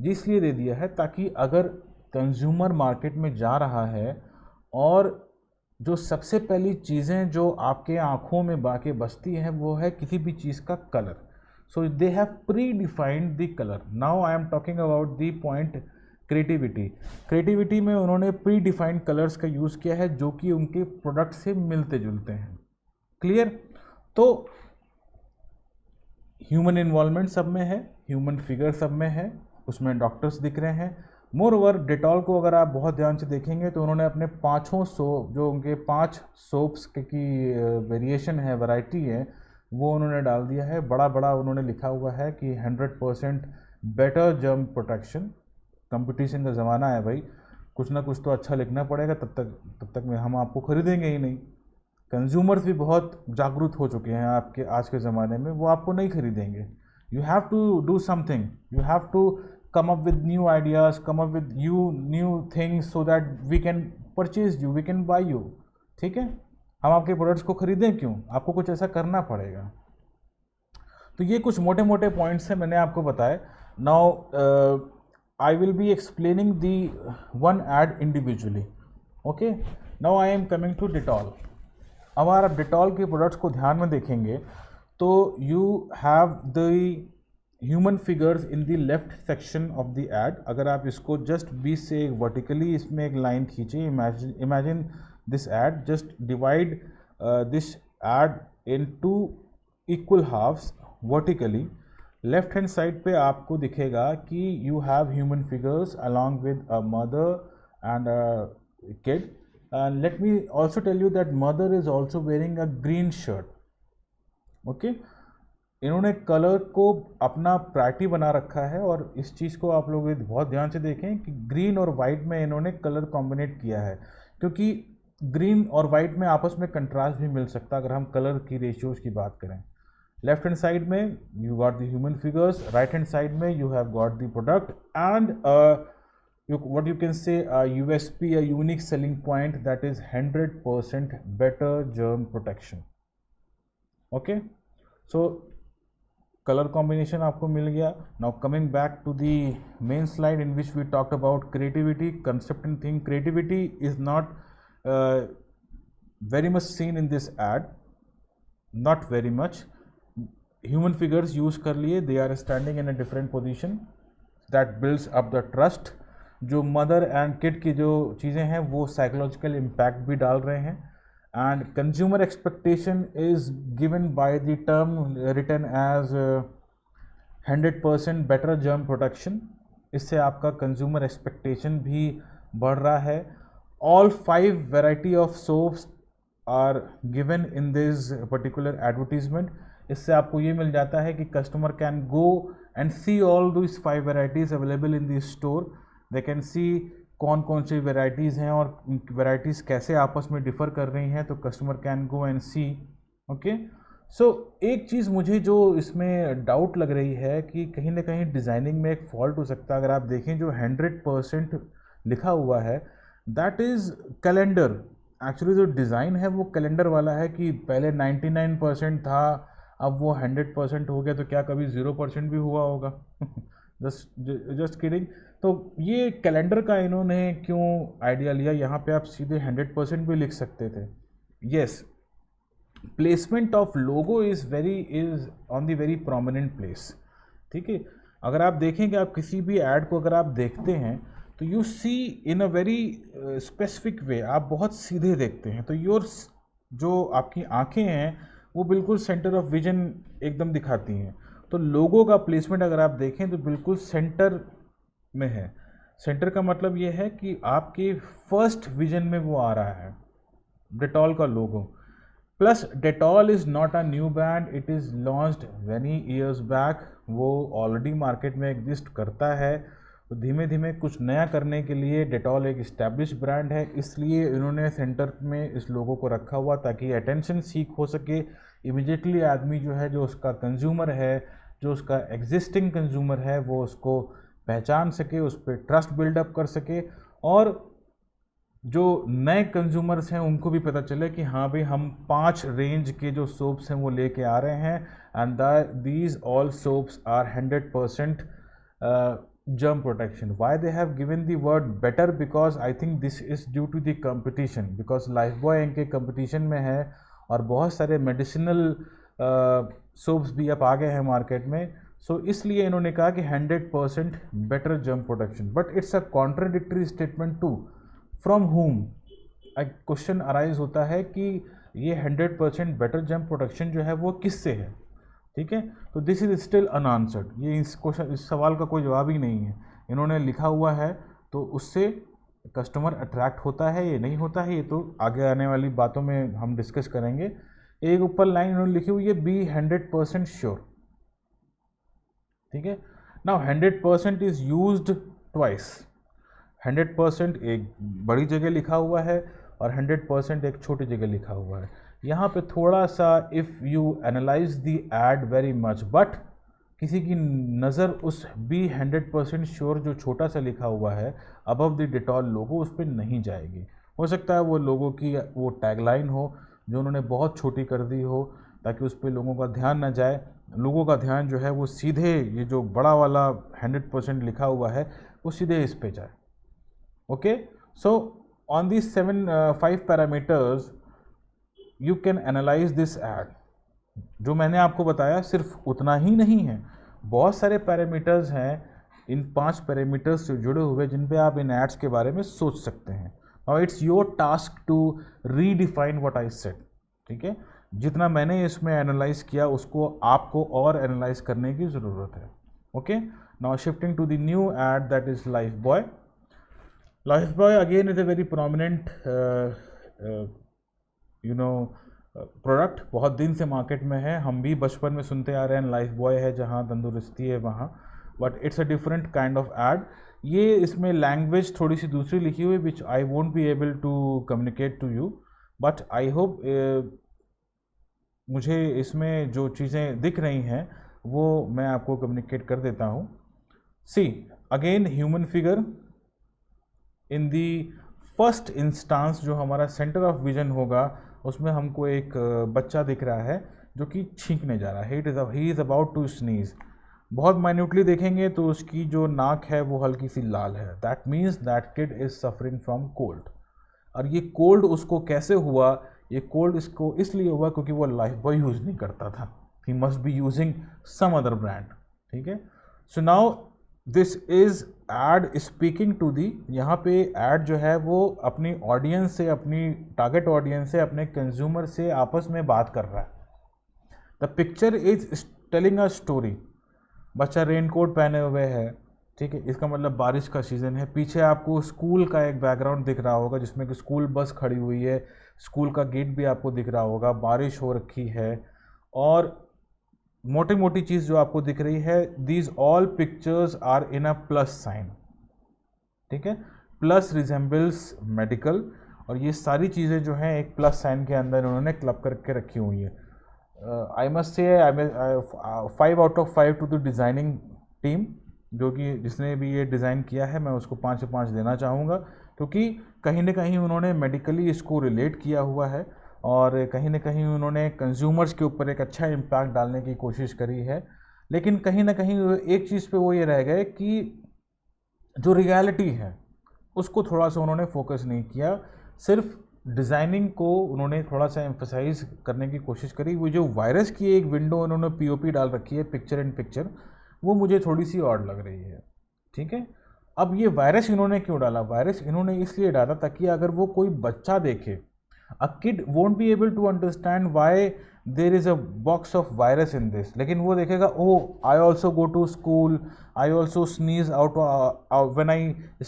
जिसलिए दे दिया है ताकि अगर कंज्यूमर मार्केट में जा रहा है और जो सबसे पहली चीज़ें जो आपके आँखों में बाके बसती हैं वो है किसी भी चीज़ का colour. So they have pre defined the colour. Now I am talking about the point creativity में उन्होंने प्री डिफाइंड कलर्स का यूज़ किया है जो कि उनके प्रोडक्ट से मिलते जुलते हैं। क्लियर? तो ह्यूमन इन्वॉल्वमेंट सब में है, ह्यूमन फिगर सब में है, उसमें डॉक्टर्स दिख रहे हैं। मोर ओवर डेटॉल को अगर आप बहुत ध्यान से देखेंगे तो उन्होंने अपने 5 सोप, जो उनके 5 सोप्स की वेरिएशन है, वैरायटी है, वो उन्होंने डाल दिया है। बड़ा बड़ा उन्होंने लिखा हुआ है कि 100% बेटर जर्म प्रोटेक्शन। कंपटीशन का ज़माना है भाई, कुछ ना कुछ तो अच्छा लिखना पड़ेगा, तब तक में हम आपको खरीदेंगे ही नहीं। कंज्यूमर्स भी बहुत जागरूक हो चुके हैं आपके आज के ज़माने में, वो आपको नहीं खरीदेंगे। You have to do something, you have to come up with new ideas, come up with new things so that we can purchase you, we can buy you। ठीक है, हम आपके प्रोडक्ट्स को खरीदें क्यों? आपको कुछ ऐसा करना पड़ेगा। तो ये कुछ मोटे मोटे पॉइंट्स हैं मैंने आपको बताए। Now I will be explaining the one ad individually. Okay, now I am coming to Dettol. अब अगर आप डिटॉल के प्रोडक्ट्स को ध्यान में देखेंगे तो you have the human figures in the left section of the ad. अगर आप इसको जस्ट 20 से वर्टिकली इसमें एक लाइन खींचे, imagine this ad, just divide this ad in 2 equal halves vertically. Left hand side पे आपको दिखेगा कि you have human figures along with a mother and a kid, and let me also tell you that mother is also wearing a green shirt. Okay, इन्होंने colour को अपना priority बना रखा है, और इस चीज़ को आप लोग बहुत ध्यान से देखें कि ग्रीन और वाइट में इन्होंने कलर कॉम्बिनेट किया है, क्योंकि ग्रीन और वाइट में आपस में कंट्रास्ट भी मिल सकता है अगर हम कलर की रेशियोज की बात करें। लेफ्ट हैंड साइड में you got the human figures, right hand side में you have got the product and what you can say a USP, a unique selling point, that is 100% better germ protection. Okay, so color combination आपको मिल गया. Now coming back to the main slide in which we talked about creativity, concept and thing. Creativity is not very much seen in this ad, not very much. Human figures use कर लिए, they are standing in a different position, that builds up the trust. जो mother and kid की जो चीज़ें हैं वो psychological impact भी डाल रहे हैं, and consumer expectation is given by the term written as 100% better germ protection. इससे आपका कंज्यूमर एक्सपेक्टेशन भी बढ़ रहा है. All 5 variety of soaps are given in this particular advertisement. इससे आपको ये मिल जाता है कि customer can go and see all this 5 varieties available in the store. They can see कौन कौन सी वेराइटीज़ हैं और वेराइटीज़ कैसे आपस में डिफ़र कर रही हैं, तो customer can go and see. Okay, so एक चीज़ मुझे जो इसमें डाउट लग रही है कि कहीं ना कहीं डिज़ाइनिंग में एक फॉल्ट हो सकता है. अगर आप देखें जो 100% लिखा हुआ है दैट इज़ कैलेंडर. एक्चुअली जो डिज़ाइन है वो कैलेंडर वाला है कि पहले 99% था, अब वो 100% हो गया, तो क्या कभी 0% भी हुआ होगा? Just kidding. तो ये कैलेंडर का इन्होंने क्यों आइडिया लिया? यहाँ पे आप सीधे 100% भी लिख सकते थे. Yes, placement of logo is on the very prominent place. ठीक है, अगर आप देखें कि आप किसी भी ऐड को अगर आप देखते हैं तो you see in a very specific way, आप बहुत सीधे देखते हैं, तो जो आपकी आंखें हैं वो बिल्कुल सेंटर ऑफ विजन एकदम दिखाती हैं. तो लोगो का प्लेसमेंट अगर आप देखें तो बिल्कुल सेंटर में है. सेंटर का मतलब ये है कि आपके फर्स्ट विजन में वो आ रहा है, डेटॉल का logo. Plus Dettol is not a new brand, it is launched many years back. वो ऑलरेडी मार्केट में एग्जिस्ट करता है, तो धीमे धीमे कुछ नया करने के लिए डेटॉल एक इस्टेब्लिश ब्रांड है, इसलिए इन्होंने सेंटर में इस लोगो को रखा हुआ ताकि अटेंशन सीख हो सके. इमीडिएटली आदमी जो है, जो उसका कंज्यूमर है, जो उसका एग्जिस्टिंग कंज्यूमर है, वो उसको पहचान सके, उस पर ट्रस्ट बिल्डअप कर सके, और जो नए कंज्यूमर्स हैं उनको भी पता चले कि हाँ भाई हम 5 रेंज के जो सोप्स हैं वो लेके आ रहे हैं, and these all soaps are 100% germ protection. Why they have given the word better? Because I think this is due to the competition, because Lifebuoy इनके competition में है और बहुत सारे medicinal soaps भी अब आ गए हैं मार्केट में. सो इसलिए इन्होंने कहा कि 100% better germ protection. But it's a contradictory statement too. From whom? एक क्वेश्चन अराइज होता है कि ये 100% better germ protection जो है वो किससे है. ठीक है, तो दिस इज स्टिल अनआंसर्ड. ये इस सवाल का कोई जवाब ही नहीं है. इन्होंने लिखा हुआ है तो उससे कस्टमर अट्रैक्ट होता है, ये नहीं होता है, ये तो आगे आने वाली बातों में हम डिस्कस करेंगे. एक ऊपर लाइन इन्होंने लिखी हुई है, बी 100% श्योर. ठीक है, नाउ 100% इज यूज्ड ट्वाइस. 100% एक बड़ी जगह लिखा हुआ है और 100% एक छोटी जगह लिखा हुआ है. यहाँ पे थोड़ा सा if you analyse the ad very much, but किसी की नज़र उस बी 100% श्योर जो छोटा सा लिखा हुआ है अबव द डेटॉल लोगो उस पर नहीं जाएगी. हो सकता है वो लोगों की वो टैगलाइन हो जो उन्होंने बहुत छोटी कर दी हो ताकि उस पर लोगों का ध्यान ना जाए. लोगों का ध्यान जो है वो सीधे ये जो बड़ा वाला 100% लिखा हुआ है वो सीधे इस पे जाए. Okay, so on these 5 parameters you can analyse this ad. जो मैंने आपको बताया सिर्फ उतना ही नहीं है, बहुत सारे पैरामीटर्स हैं इन 5 पैरामीटर्स से जुड़े हुए जिन पे आप इन एड्स के बारे में सोच सकते हैं. Now it's your task to redefine what I said. ठीक है, जितना मैंने इसमें एनालाइज किया उसको आपको और एनालाइज करने की ज़रूरत है. Okay, now shifting to the new ad that is Lifebuoy. Lifebuoy again is a very prominent product, बहुत दिन से मार्केट में है. हम भी बचपन में सुनते आ रहे हैं लाइफ बॉय है जहाँ तंदुरुस्ती है वहाँ, but it's a different kind of ad. ये इसमें लैंग्वेज थोड़ी सी दूसरी लिखी हुई which I won't be able to communicate to you, but I hope मुझे इसमें जो चीज़ें दिख रही हैं वो मैं आपको कम्युनिकेट कर देता हूँ. See again human figure in the first instance, जो हमारा सेंटर ऑफ विजन होगा उसमें हमको एक बच्चा दिख रहा है जो कि छींकने जा रहा है. He is about to sneeze. बहुत माइन्यूटली देखेंगे तो उसकी जो नाक है वो हल्की सी लाल है. That means that kid is suffering from cold. और ये कोल्ड उसको कैसे हुआ? ये कोल्ड इसको इसलिए हुआ क्योंकि वो लाइफ बॉय यूज़ नहीं करता था. He must be using some other brand. ठीक है. So now this is ad speaking to the. यहाँ पे एड जो है वो अपनी ऑडियंस से, अपनी टारगेट ऑडियंस से, अपने कंज्यूमर से आपस में बात कर रहा है. The picture is telling a story. बच्चा रेनकोट पहने हुए है, ठीक है, इसका मतलब बारिश का सीज़न है. पीछे आपको स्कूल का एक बैकग्राउंड दिख रहा होगा जिसमें कि स्कूल बस खड़ी हुई है. स्कूल का गेट भी आपको दिख रहा होगा. बारिश हो रखी है और मोटी मोटी चीज़ जो आपको दिख रही है, these all pictures are in a plus sign. ठीक है, प्लस रिजेंबल्स मेडिकल. और ये सारी चीज़ें जो हैं एक प्लस साइन के अंदर उन्होंने क्लब करके रखी हुई है. आई must say 5 out of 5 to the designing team, जो कि जिसने भी ये डिज़ाइन किया है मैं उसको 5 से 5 देना चाहूँगा, क्योंकि कहीं ना कहीं उन्होंने मेडिकली इसको रिलेट किया हुआ है और कहीं ना कहीं उन्होंने कंज्यूमर्स के ऊपर एक अच्छा इम्पैक्ट डालने की कोशिश करी है. लेकिन कहीं ना कहीं एक चीज़ पे वो ये रह गए कि जो रियलिटी है उसको थोड़ा सा उन्होंने फोकस नहीं किया. सिर्फ डिज़ाइनिंग को उन्होंने थोड़ा सा एम्फसाइज करने की कोशिश करी. वो जो वायरस की एक विंडो उन्होंने पीओपी डाल रखी है, पिक्चर इन पिक्चर, वो मुझे थोड़ी सी ऑड लग रही है. ठीक है. अब ये वायरस इन्होंने क्यों डाला? वायरस इन्होंने इसलिए डाला ताकि अगर वो कोई बच्चा देखे, a kid won't be able to understand why there is a box of virus in this. लेकिन वो देखेगा, oh I also go to school, I also sneeze out when I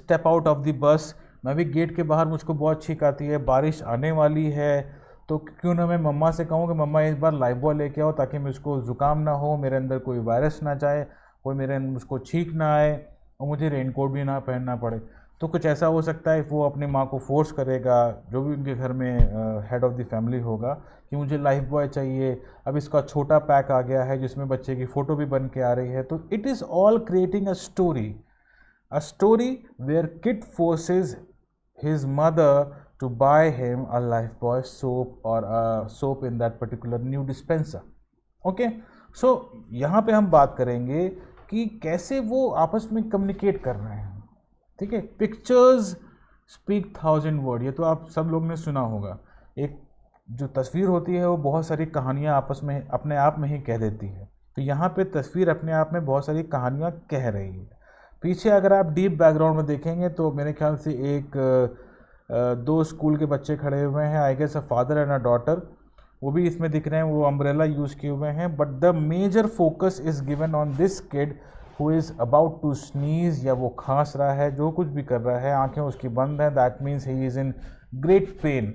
step out of the bus. मैं भी gate के बाहर मुझको बहुत छींक आती है, बारिश आने वाली है, तो क्यों ना मैं मम्मा से कहूँ कि मम्मा एक बार लाइफ बॉय लेके आओ ताकि मुझको ज़ुकाम ना हो, मेरे अंदर कोई वायरस ना जाए, कोई मेरे अंदर मुझको छींक ना आए और मुझे रेनकोट भी ना पहनना पड़े. तो कुछ ऐसा हो सकता है वो अपनी माँ को फोर्स करेगा, जो भी उनके घर में हेड ऑफ़ द फैमिली होगा, कि मुझे लाइफ बॉय चाहिए. अब इसका छोटा पैक आ गया है जिसमें बच्चे की फ़ोटो भी बन के आ रही है. तो it is all creating a story where kid forces his mother to buy him a Lifebuoy soap or a soap in that particular new dispenser. Okay, so यहाँ पे हम बात करेंगे कि कैसे वो आपस में कम्युनिकेट कर रहे हैं. ठीक है. पिक्चर्स स्पीक 1000 वर्ड, ये तो आप सब लोग ने सुना होगा. एक जो तस्वीर होती है वो बहुत सारी कहानियाँ आपस में अपने आप में ही कह देती है. तो यहाँ पे तस्वीर अपने आप में बहुत सारी कहानियाँ कह रही है. पीछे अगर आप डीप बैकग्राउंड में देखेंगे तो मेरे ख्याल से एक दो स्कूल के बच्चे खड़े हुए हैं, I guess a father and a daughter, वो भी इसमें दिख रहे हैं. वो अम्ब्रेला यूज़ किए हुए हैं, but the major focus is given on this kid who is about to sneeze, या वो खांस रहा है, जो कुछ भी कर रहा है, आंखें उसकी बंद हैं. That means he is in great pain,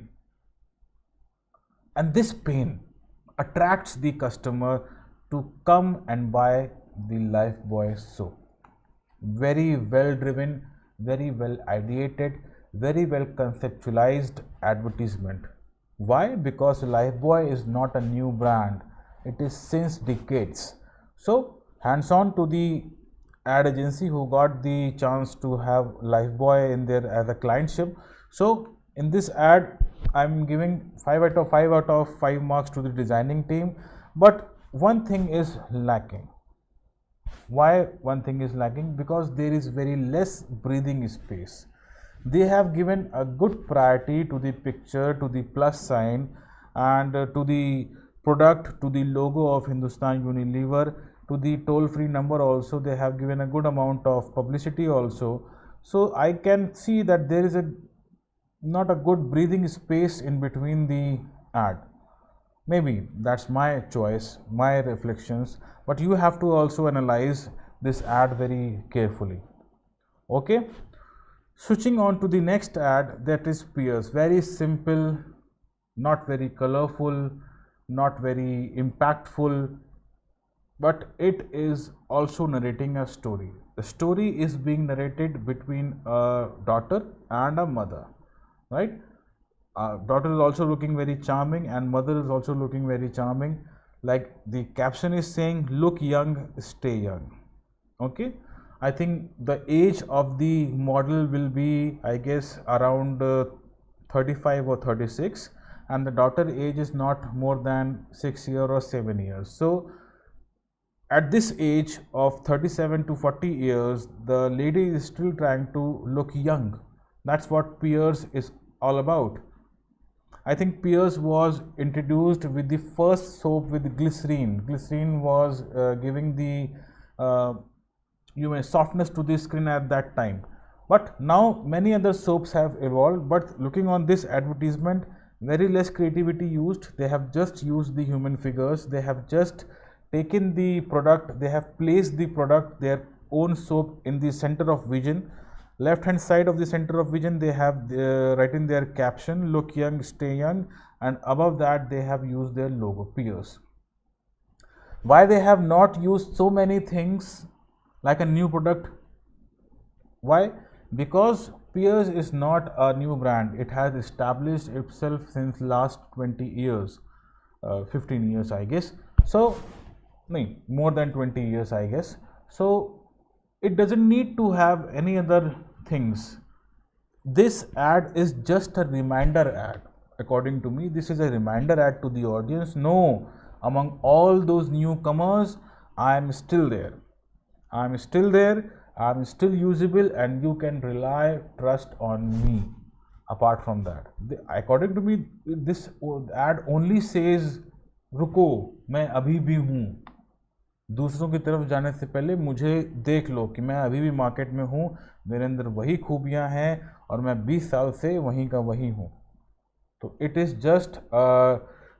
and this pain attracts the customer to come and buy the Lifebuoy soap. Very well driven, very well ideated, very well conceptualized advertisement. Why? Because Lifebuoy is not a new brand, it is since decades. So hands on to the ad agency who got the chance to have Lifebuoy in there as a clientship. So in this ad I'm giving 5 out of 5 marks to the designing team, but one thing is lacking. Why one thing is lacking? Because there is very less breathing space. They have given a good priority to the picture, to the plus sign, and to the product, to the logo of Hindustan Unilever, to the toll-free number also. They have given a good amount of publicity also. So I can see that there is not a good breathing space in between the ad. Maybe that's my choice, my reflections, but you have to also analyze this ad very carefully. Okay, switching on to the next ad, that is Peers. Very simple, not very colorful, not very impactful, but it is also narrating a story. The story is being narrated between a daughter and a mother, right? Daughter is also looking very charming and mother is also looking very charming. Like the caption is saying, look young, stay young. Okay, I think the age of the model will be, I guess, around 35 or 36, and the daughter age is not more than 6 years or 7 years. So at this age of 37 to 40 years, the lady is still trying to look young. That's what Peers is all about. I think Peers was introduced with the first soap with glycerine. Glycerine was giving the softness to the skin at that time. But now many other soaps have evolved. But looking on this advertisement, very less creativity used. They have just used the human figures. They have just taken the product. They have placed the product, their own soap, in the center of vision. Left hand side of the center of vision, they have written their caption, look young, stay young, and above that they have used their logo, Peers. Why they have not used so many things like a new product? Why? Because Peers is not a new brand. It has established itself since last 20 years, 15 years, I guess. So, no, more than 20 years, I guess. So it doesn't need to have any other things. This ad is just a reminder ad. According to me, this is a reminder ad to the audience. No, among all those newcomers, I am still there. I am still there. I am still usable, and you can rely, trust on me. Apart from that, according to me, this ad only says, रुको, मैं अभी भी हूँ. दूसरों की तरफ जाने से पहले मुझे देख लो कि मैं अभी भी मार्केट में हूँ, मेरे अंदर वही खूबियाँ हैं और मैं 20 साल से वहीं का वही हूँ. तो it is just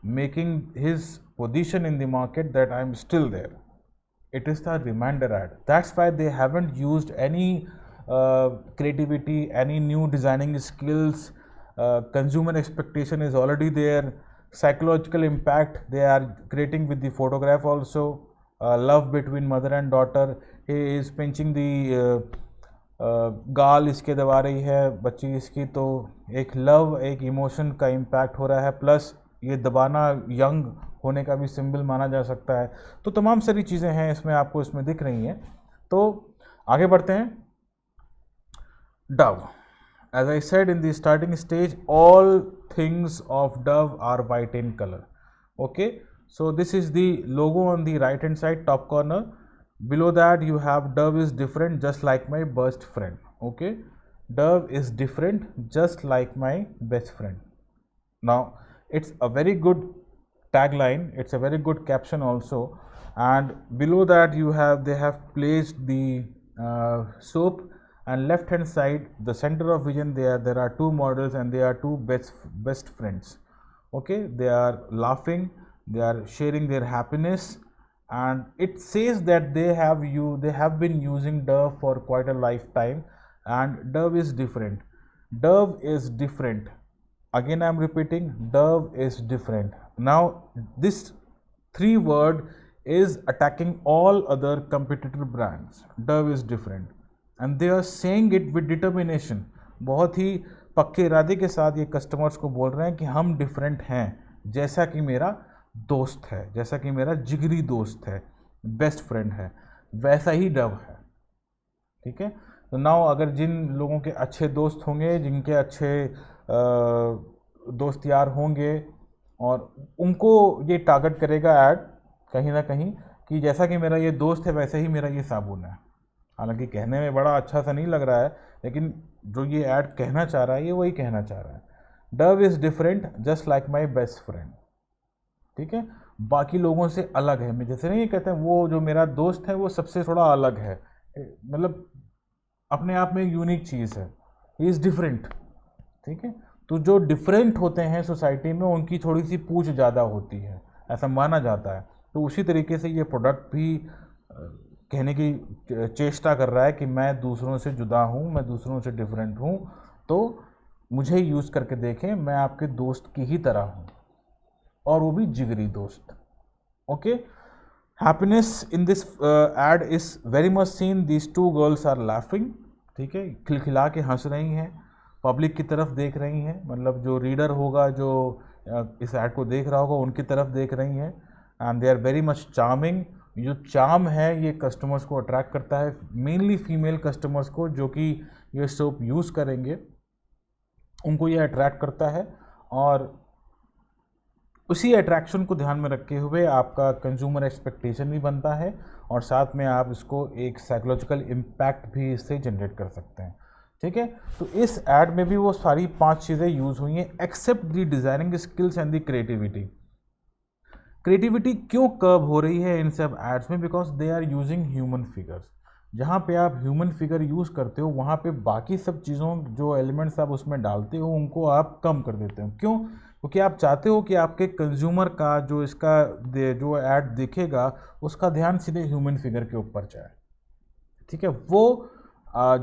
making his position in the market that I am still there. It is the reminder ad. That's why they haven't used any creativity, any new designing skills. Consumer expectation is already there. Psychological impact they are creating with the photograph also. Love between mother and daughter. He is pinching the गाल इसके दबा रही है बच्ची इसकी, तो एक love, एक इमोशन का इम्पैक्ट हो रहा है. प्लस ये दबाना यंग होने का भी सिंबल माना जा सकता है. तो तमाम सारी चीज़ें हैं इसमें, आपको इसमें दिख रही हैं. तो आगे बढ़ते हैं. Dove, as I said in the starting stage, all things of Dove are white in colour. Okay, so this is the logo on the right hand side top corner. Below that you have Dove is different just like my best friend. Okay, Dove is different just like my best friend. Now it's a very good tagline, it's a very good caption also, and below that you have, they have placed the soap, and left hand side, the center of vision, there are two models and they are two best friends. Okay, they are laughing, they are sharing their happiness, and it says that they have been using Dove for quite a lifetime, and Dove is different. Dove is different. Again I am repeating, Dove is different. Now this 3 word is attacking all other competitor brands. Dove is different, and they are saying it with determination. बहुत ही पक्के इरादे के साथ ये customers को बोल रहे हैं कि हम डिफरेंट हैं, जैसा कि मेरा दोस्त है, जैसा कि मेरा जिगरी दोस्त है, बेस्ट फ्रेंड है, वैसा ही डव है. ठीक है. तो नाउ अगर जिन लोगों के अच्छे दोस्त होंगे, जिनके अच्छे दोस्त यार होंगे, और उनको ये टारगेट करेगा ऐड कहीं ना कहीं कि जैसा कि मेरा ये दोस्त है वैसे ही मेरा ये साबुन है. हालांकि कहने में बड़ा अच्छा सा नहीं लग रहा है, लेकिन जो ये ऐड कहना चाह रहा है ये वही कहना चाह रहा है. Dove is different just like my best friend. ठीक है, बाकी लोगों से अलग है. मैं जैसे नहीं कहते हैं वो जो मेरा दोस्त है वो सबसे थोड़ा अलग है, मतलब अपने आप में एक यूनिक चीज़ है, ही इज़ डिफरेंट. ठीक है, तो जो डिफरेंट होते हैं सोसाइटी में उनकी थोड़ी सी पूछ ज़्यादा होती है, ऐसा माना जाता है। तो उसी तरीके से ये प्रोडक्ट भी कहने की चेष्टा कर रहा है कि मैं दूसरों से जुदा हूँ, मैं दूसरों से डिफरेंट हूँ, तो मुझे यूज़ करके देखें, मैं आपके दोस्त की ही तरह हूँ, और वो भी जिगरी दोस्त। Okay, happiness in this ad is very much seen, these two girls are laughing, ठीक है, खिलखिला के हंस रही हैं, पब्लिक की तरफ देख रही हैं, मतलब जो रीडर होगा, जो इस ऐड को देख रहा होगा, उनकी तरफ देख रही हैं, and they are very much charming. जो चार्म है ये कस्टमर्स को अट्रैक्ट करता है, मेनली फीमेल कस्टमर्स को जो कि ये सोप यूज़ करेंगे, उनको ये अट्रैक्ट करता है। और उसी अट्रैक्शन को ध्यान में रखे हुए आपका कंज्यूमर एक्सपेक्टेशन भी बनता है, और साथ में आप इसको एक साइकोलॉजिकल इम्पैक्ट भी इससे जनरेट कर सकते हैं, ठीक है। तो इस ऐड में भी वो सारी 5 चीज़ें यूज़ हुई हैं, except the designing skills and the creativity. Creativity क्यों कर्व हो रही है इन सब एड्स में? Because they are using human figures. जहाँ पे आप ह्यूमन फिगर यूज़ करते हो, वहाँ पे बाकी सब चीज़ों जो एलिमेंट्स आप उसमें डालते हो उनको आप कम कर देते हो। क्यों? क्योंकि आप चाहते हो कि आपके कंज्यूमर का जो इसका जो ऐड दिखेगा उसका ध्यान सीधे ह्यूमन फिगर के ऊपर जाए, ठीक है। वो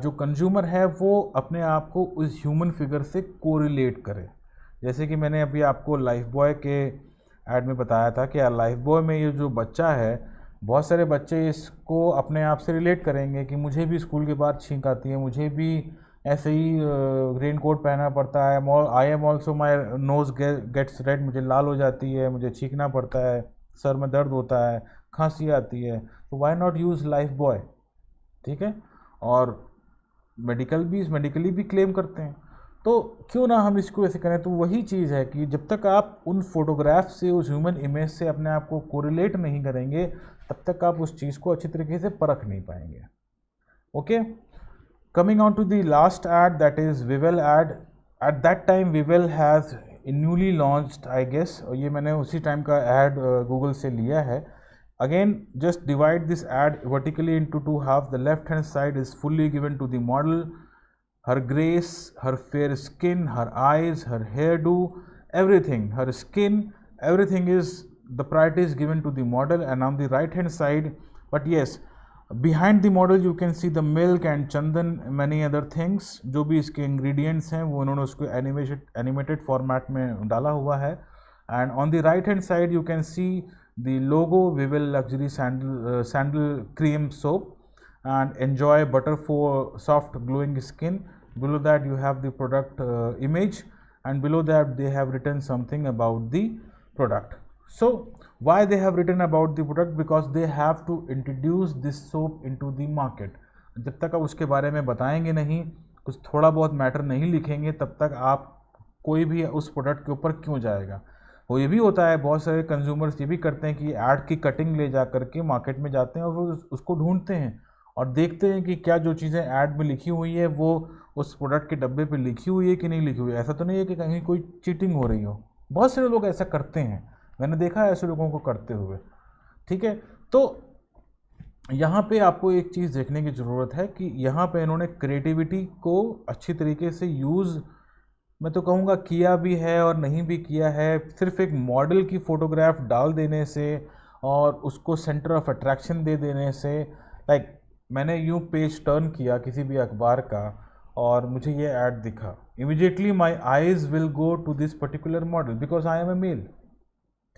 जो कंज्यूमर है वो अपने आप को उस ह्यूमन फिगर से कोरिलेट करे। जैसे कि मैंने अभी आपको लाइफ बॉय के ऐड में बताया था कि यार लाइफ बॉय में ये जो बच्चा है, बहुत सारे बच्चे इसको अपने आप से रिलेट करेंगे कि मुझे भी स्कूल के बाद छींक आती है, मुझे भी ऐसे ही रेन कोट पहनना पड़ता है, I am also my nose gets red, मुझे लाल हो जाती है, मुझे छींकना पड़ता है, सर में दर्द होता है, खांसी आती है, तो why not use Lifebuoy, ठीक है। और मेडिकली भी क्लेम करते हैं, तो क्यों ना हम इसको ऐसे करें। तो वही चीज़ है कि जब तक आप उन फोटोग्राफ से, उस ह्यूमन इमेज से अपने आप को कोरिलेट नहीं करेंगे, तब तक आप उस चीज़ को अच्छी तरीके से परख नहीं पाएंगे। Okay, coming on to the last ad, that is Vivel ad. At that time Vivel has newly launched, I guess, और ये मैंने उसी टाइम का एड गूगल से लिया है। Again, just divide this ad vertically into 2 halves. The left hand side is fully given to the model, her grace, her fair skin, her eyes, her hairdo, everything, her skin, everything is, the priority is given to the model. And on the right hand side, but yes, behind the model you can see the milk and chandan, many other things, जो भी इसके ingredients हैं वो उन्होंने उसको animated format में डाला हुआ है। And on the right hand side you can see the logo Vivel Luxury Sandal Cream Soap, and enjoy butter for soft glowing skin. Below that you have the product image, and below that they have written something about the product. So why they have written about the product? Because they have to introduce this soap into the market. जब तक आप उसके बारे में बताएंगे नहीं, कुछ थोड़ा बहुत मैटर नहीं लिखेंगे, तब तक आप कोई भी उस प्रोडक्ट के ऊपर क्यों जाएगा। वो ये भी होता है, बहुत सारे कंज्यूमर्स ये भी करते हैं कि ऐड की कटिंग ले जा करके मार्केट में जाते हैं और वो उसको ढूंढते हैं और देखते हैं कि क्या जो चीज़ें ऐड में लिखी हुई है वो उस प्रोडक्ट के डब्बे पे लिखी हुई है कि नहीं लिखी हुई है। ऐसा तो नहीं है कि कहीं कोई चीटिंग हो रही हो, बहुत सारे लोग ऐसा करते हैं, मैंने देखा है ऐसे लोगों को करते हुए, ठीक है। तो यहाँ पे आपको एक चीज़ देखने की ज़रूरत है कि यहाँ पे इन्होंने क्रिएटिविटी को अच्छी तरीके से यूज़, मैं तो कहूँगा किया भी है और नहीं भी किया है। सिर्फ एक मॉडल की फ़ोटोग्राफ डाल देने से और उसको सेंटर ऑफ अट्रैक्शन दे देने से, लाइक मैंने यूँ पेज टर्न किया किसी भी अखबार का और मुझे ये ऐड दिखा, immediately my eyes will go to this particular model because I am a male,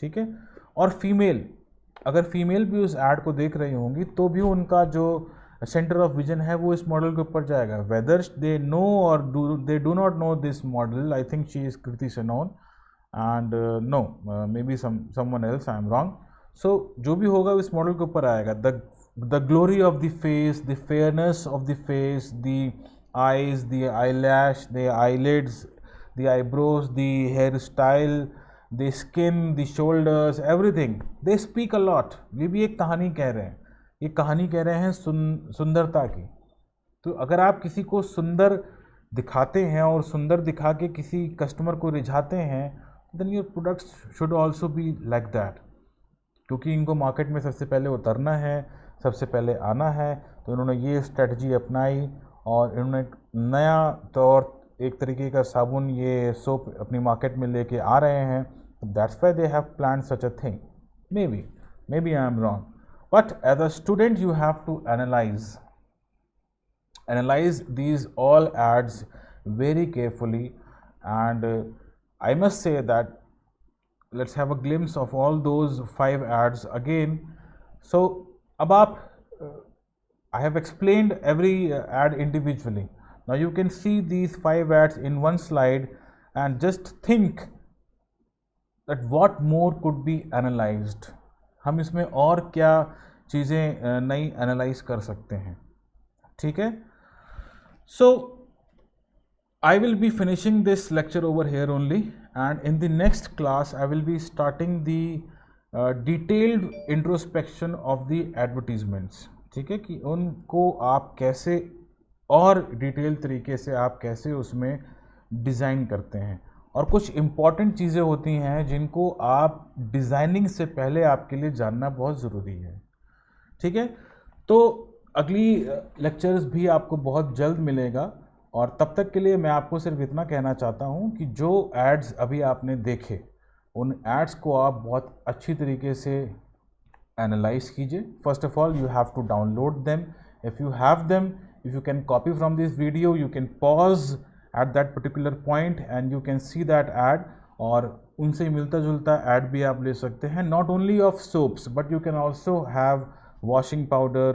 ठीक है। और फीमेल, अगर फीमेल भी उस ऐड को देख रही होंगी तो भी उनका जो सेंटर ऑफ विजन है वो इस मॉडल के ऊपर जाएगा, वेदर दे नो और they do not know this model. I think she is Kriti Sanon and no maybe someone else, I am wrong. So जो भी होगा इस मॉडल के ऊपर आएगा। The glory of the face, the fairness of the face, the eyes, the eyelash, the eyelids, the eyebrows, the hair style, the skin, the shoulders, everything they speak a lot. ये भी एक कहानी कह रहे हैं, ये कहानी कह रहे हैं सुंदरता की। तो अगर आप किसी को सुंदर दिखाते हैं और सुंदर दिखा के किसी कस्टमर को रिझाते हैं, then your products should also be like that, क्योंकि इनको मार्केट में सबसे पहले उतरना है, सबसे पहले आना है। तो इन्होंने ये स्ट्रेटजी अपनाई और इन्होंने नया तौर एक तरीके का साबुन ये सोप अपनी मार्केट में लेके आ रहे हैं, that's why they have plan such a thing. Maybe I am wrong, but as a student you have to analyze these all ads very carefully. And I must say that let's have a glimpse of all those 5 ads again. So अब आप I have explained every ad individually. Now you can see these 5 ads in one slide and just think that what more could be analyzed. हम इसमें और क्या चीज़ें नई analyse कर सकते हैं, ठीक है. So I will be finishing this lecture over here only, and in the next class I will be starting the detailed introspection of the advertisements. ठीक है, कि उनको आप कैसे और डिटेल तरीके से आप कैसे उसमें डिज़ाइन करते हैं, और कुछ इम्पॉर्टेंट चीज़ें होती हैं जिनको आप डिज़ाइनिंग से पहले आपके लिए जानना बहुत ज़रूरी है, ठीक है. तो अगली लेक्चर्स भी आपको बहुत जल्द मिलेगा, और तब तक के लिए मैं आपको सिर्फ इतना कहना चाहता हूं कि जो एड्स अभी आपने देखे उन एड्स को आप बहुत अच्छी तरीके से एनालाइज कीजिए. First of all you have to download them. If you have them, if you can copy from this video, you can pause at that particular point and you can see that ad, और उनसे मिलता जुलता ad भी आप ले सकते हैं, not only of soaps but you can also have washing powder,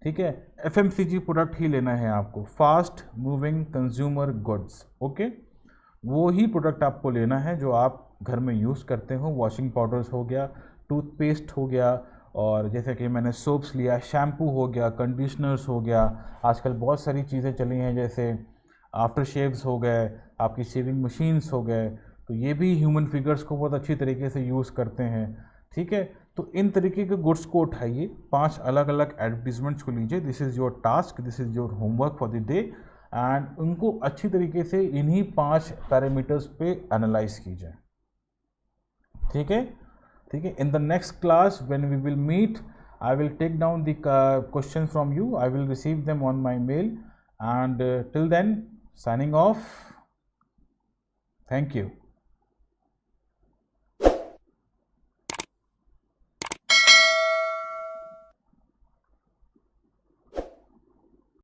ठीक है. FMCG प्रोडक्ट ही लेना है आपको, fast moving consumer goods, okay. वो ही प्रोडक्ट आपको लेना है जो आप घर में यूज़ करते हो. वॉशिंग पाउडर्स हो गया, टूथपेस्ट हो गया, और जैसे कि मैंने सोप्स लिया, शैम्पू हो गया, कंडीशनर्स हो गया. आजकल बहुत सारी चीज़ें चली हैं, जैसे आफ्टर शेव्स हो गए, आपकी शेविंग मशीन्स हो गए, तो ये भी ह्यूमन फिगर्स को बहुत अच्छी तरीके से यूज़ करते हैं, ठीक है. तो इन तरीके के गुड्स को उठाइए, 5 अलग अलग एडवर्टीजमेंट्स को लीजिए. This is your task, this is your homework for the day, and उनको अच्छी तरीके से इन्हीं 5 पैरामीटर्स पे एनालाइज कीजिए, ठीक है. ठीक है. In the next class when we will meet, I will take down the question from you, I will receive them on my mail, and till then, signing off. Thank you.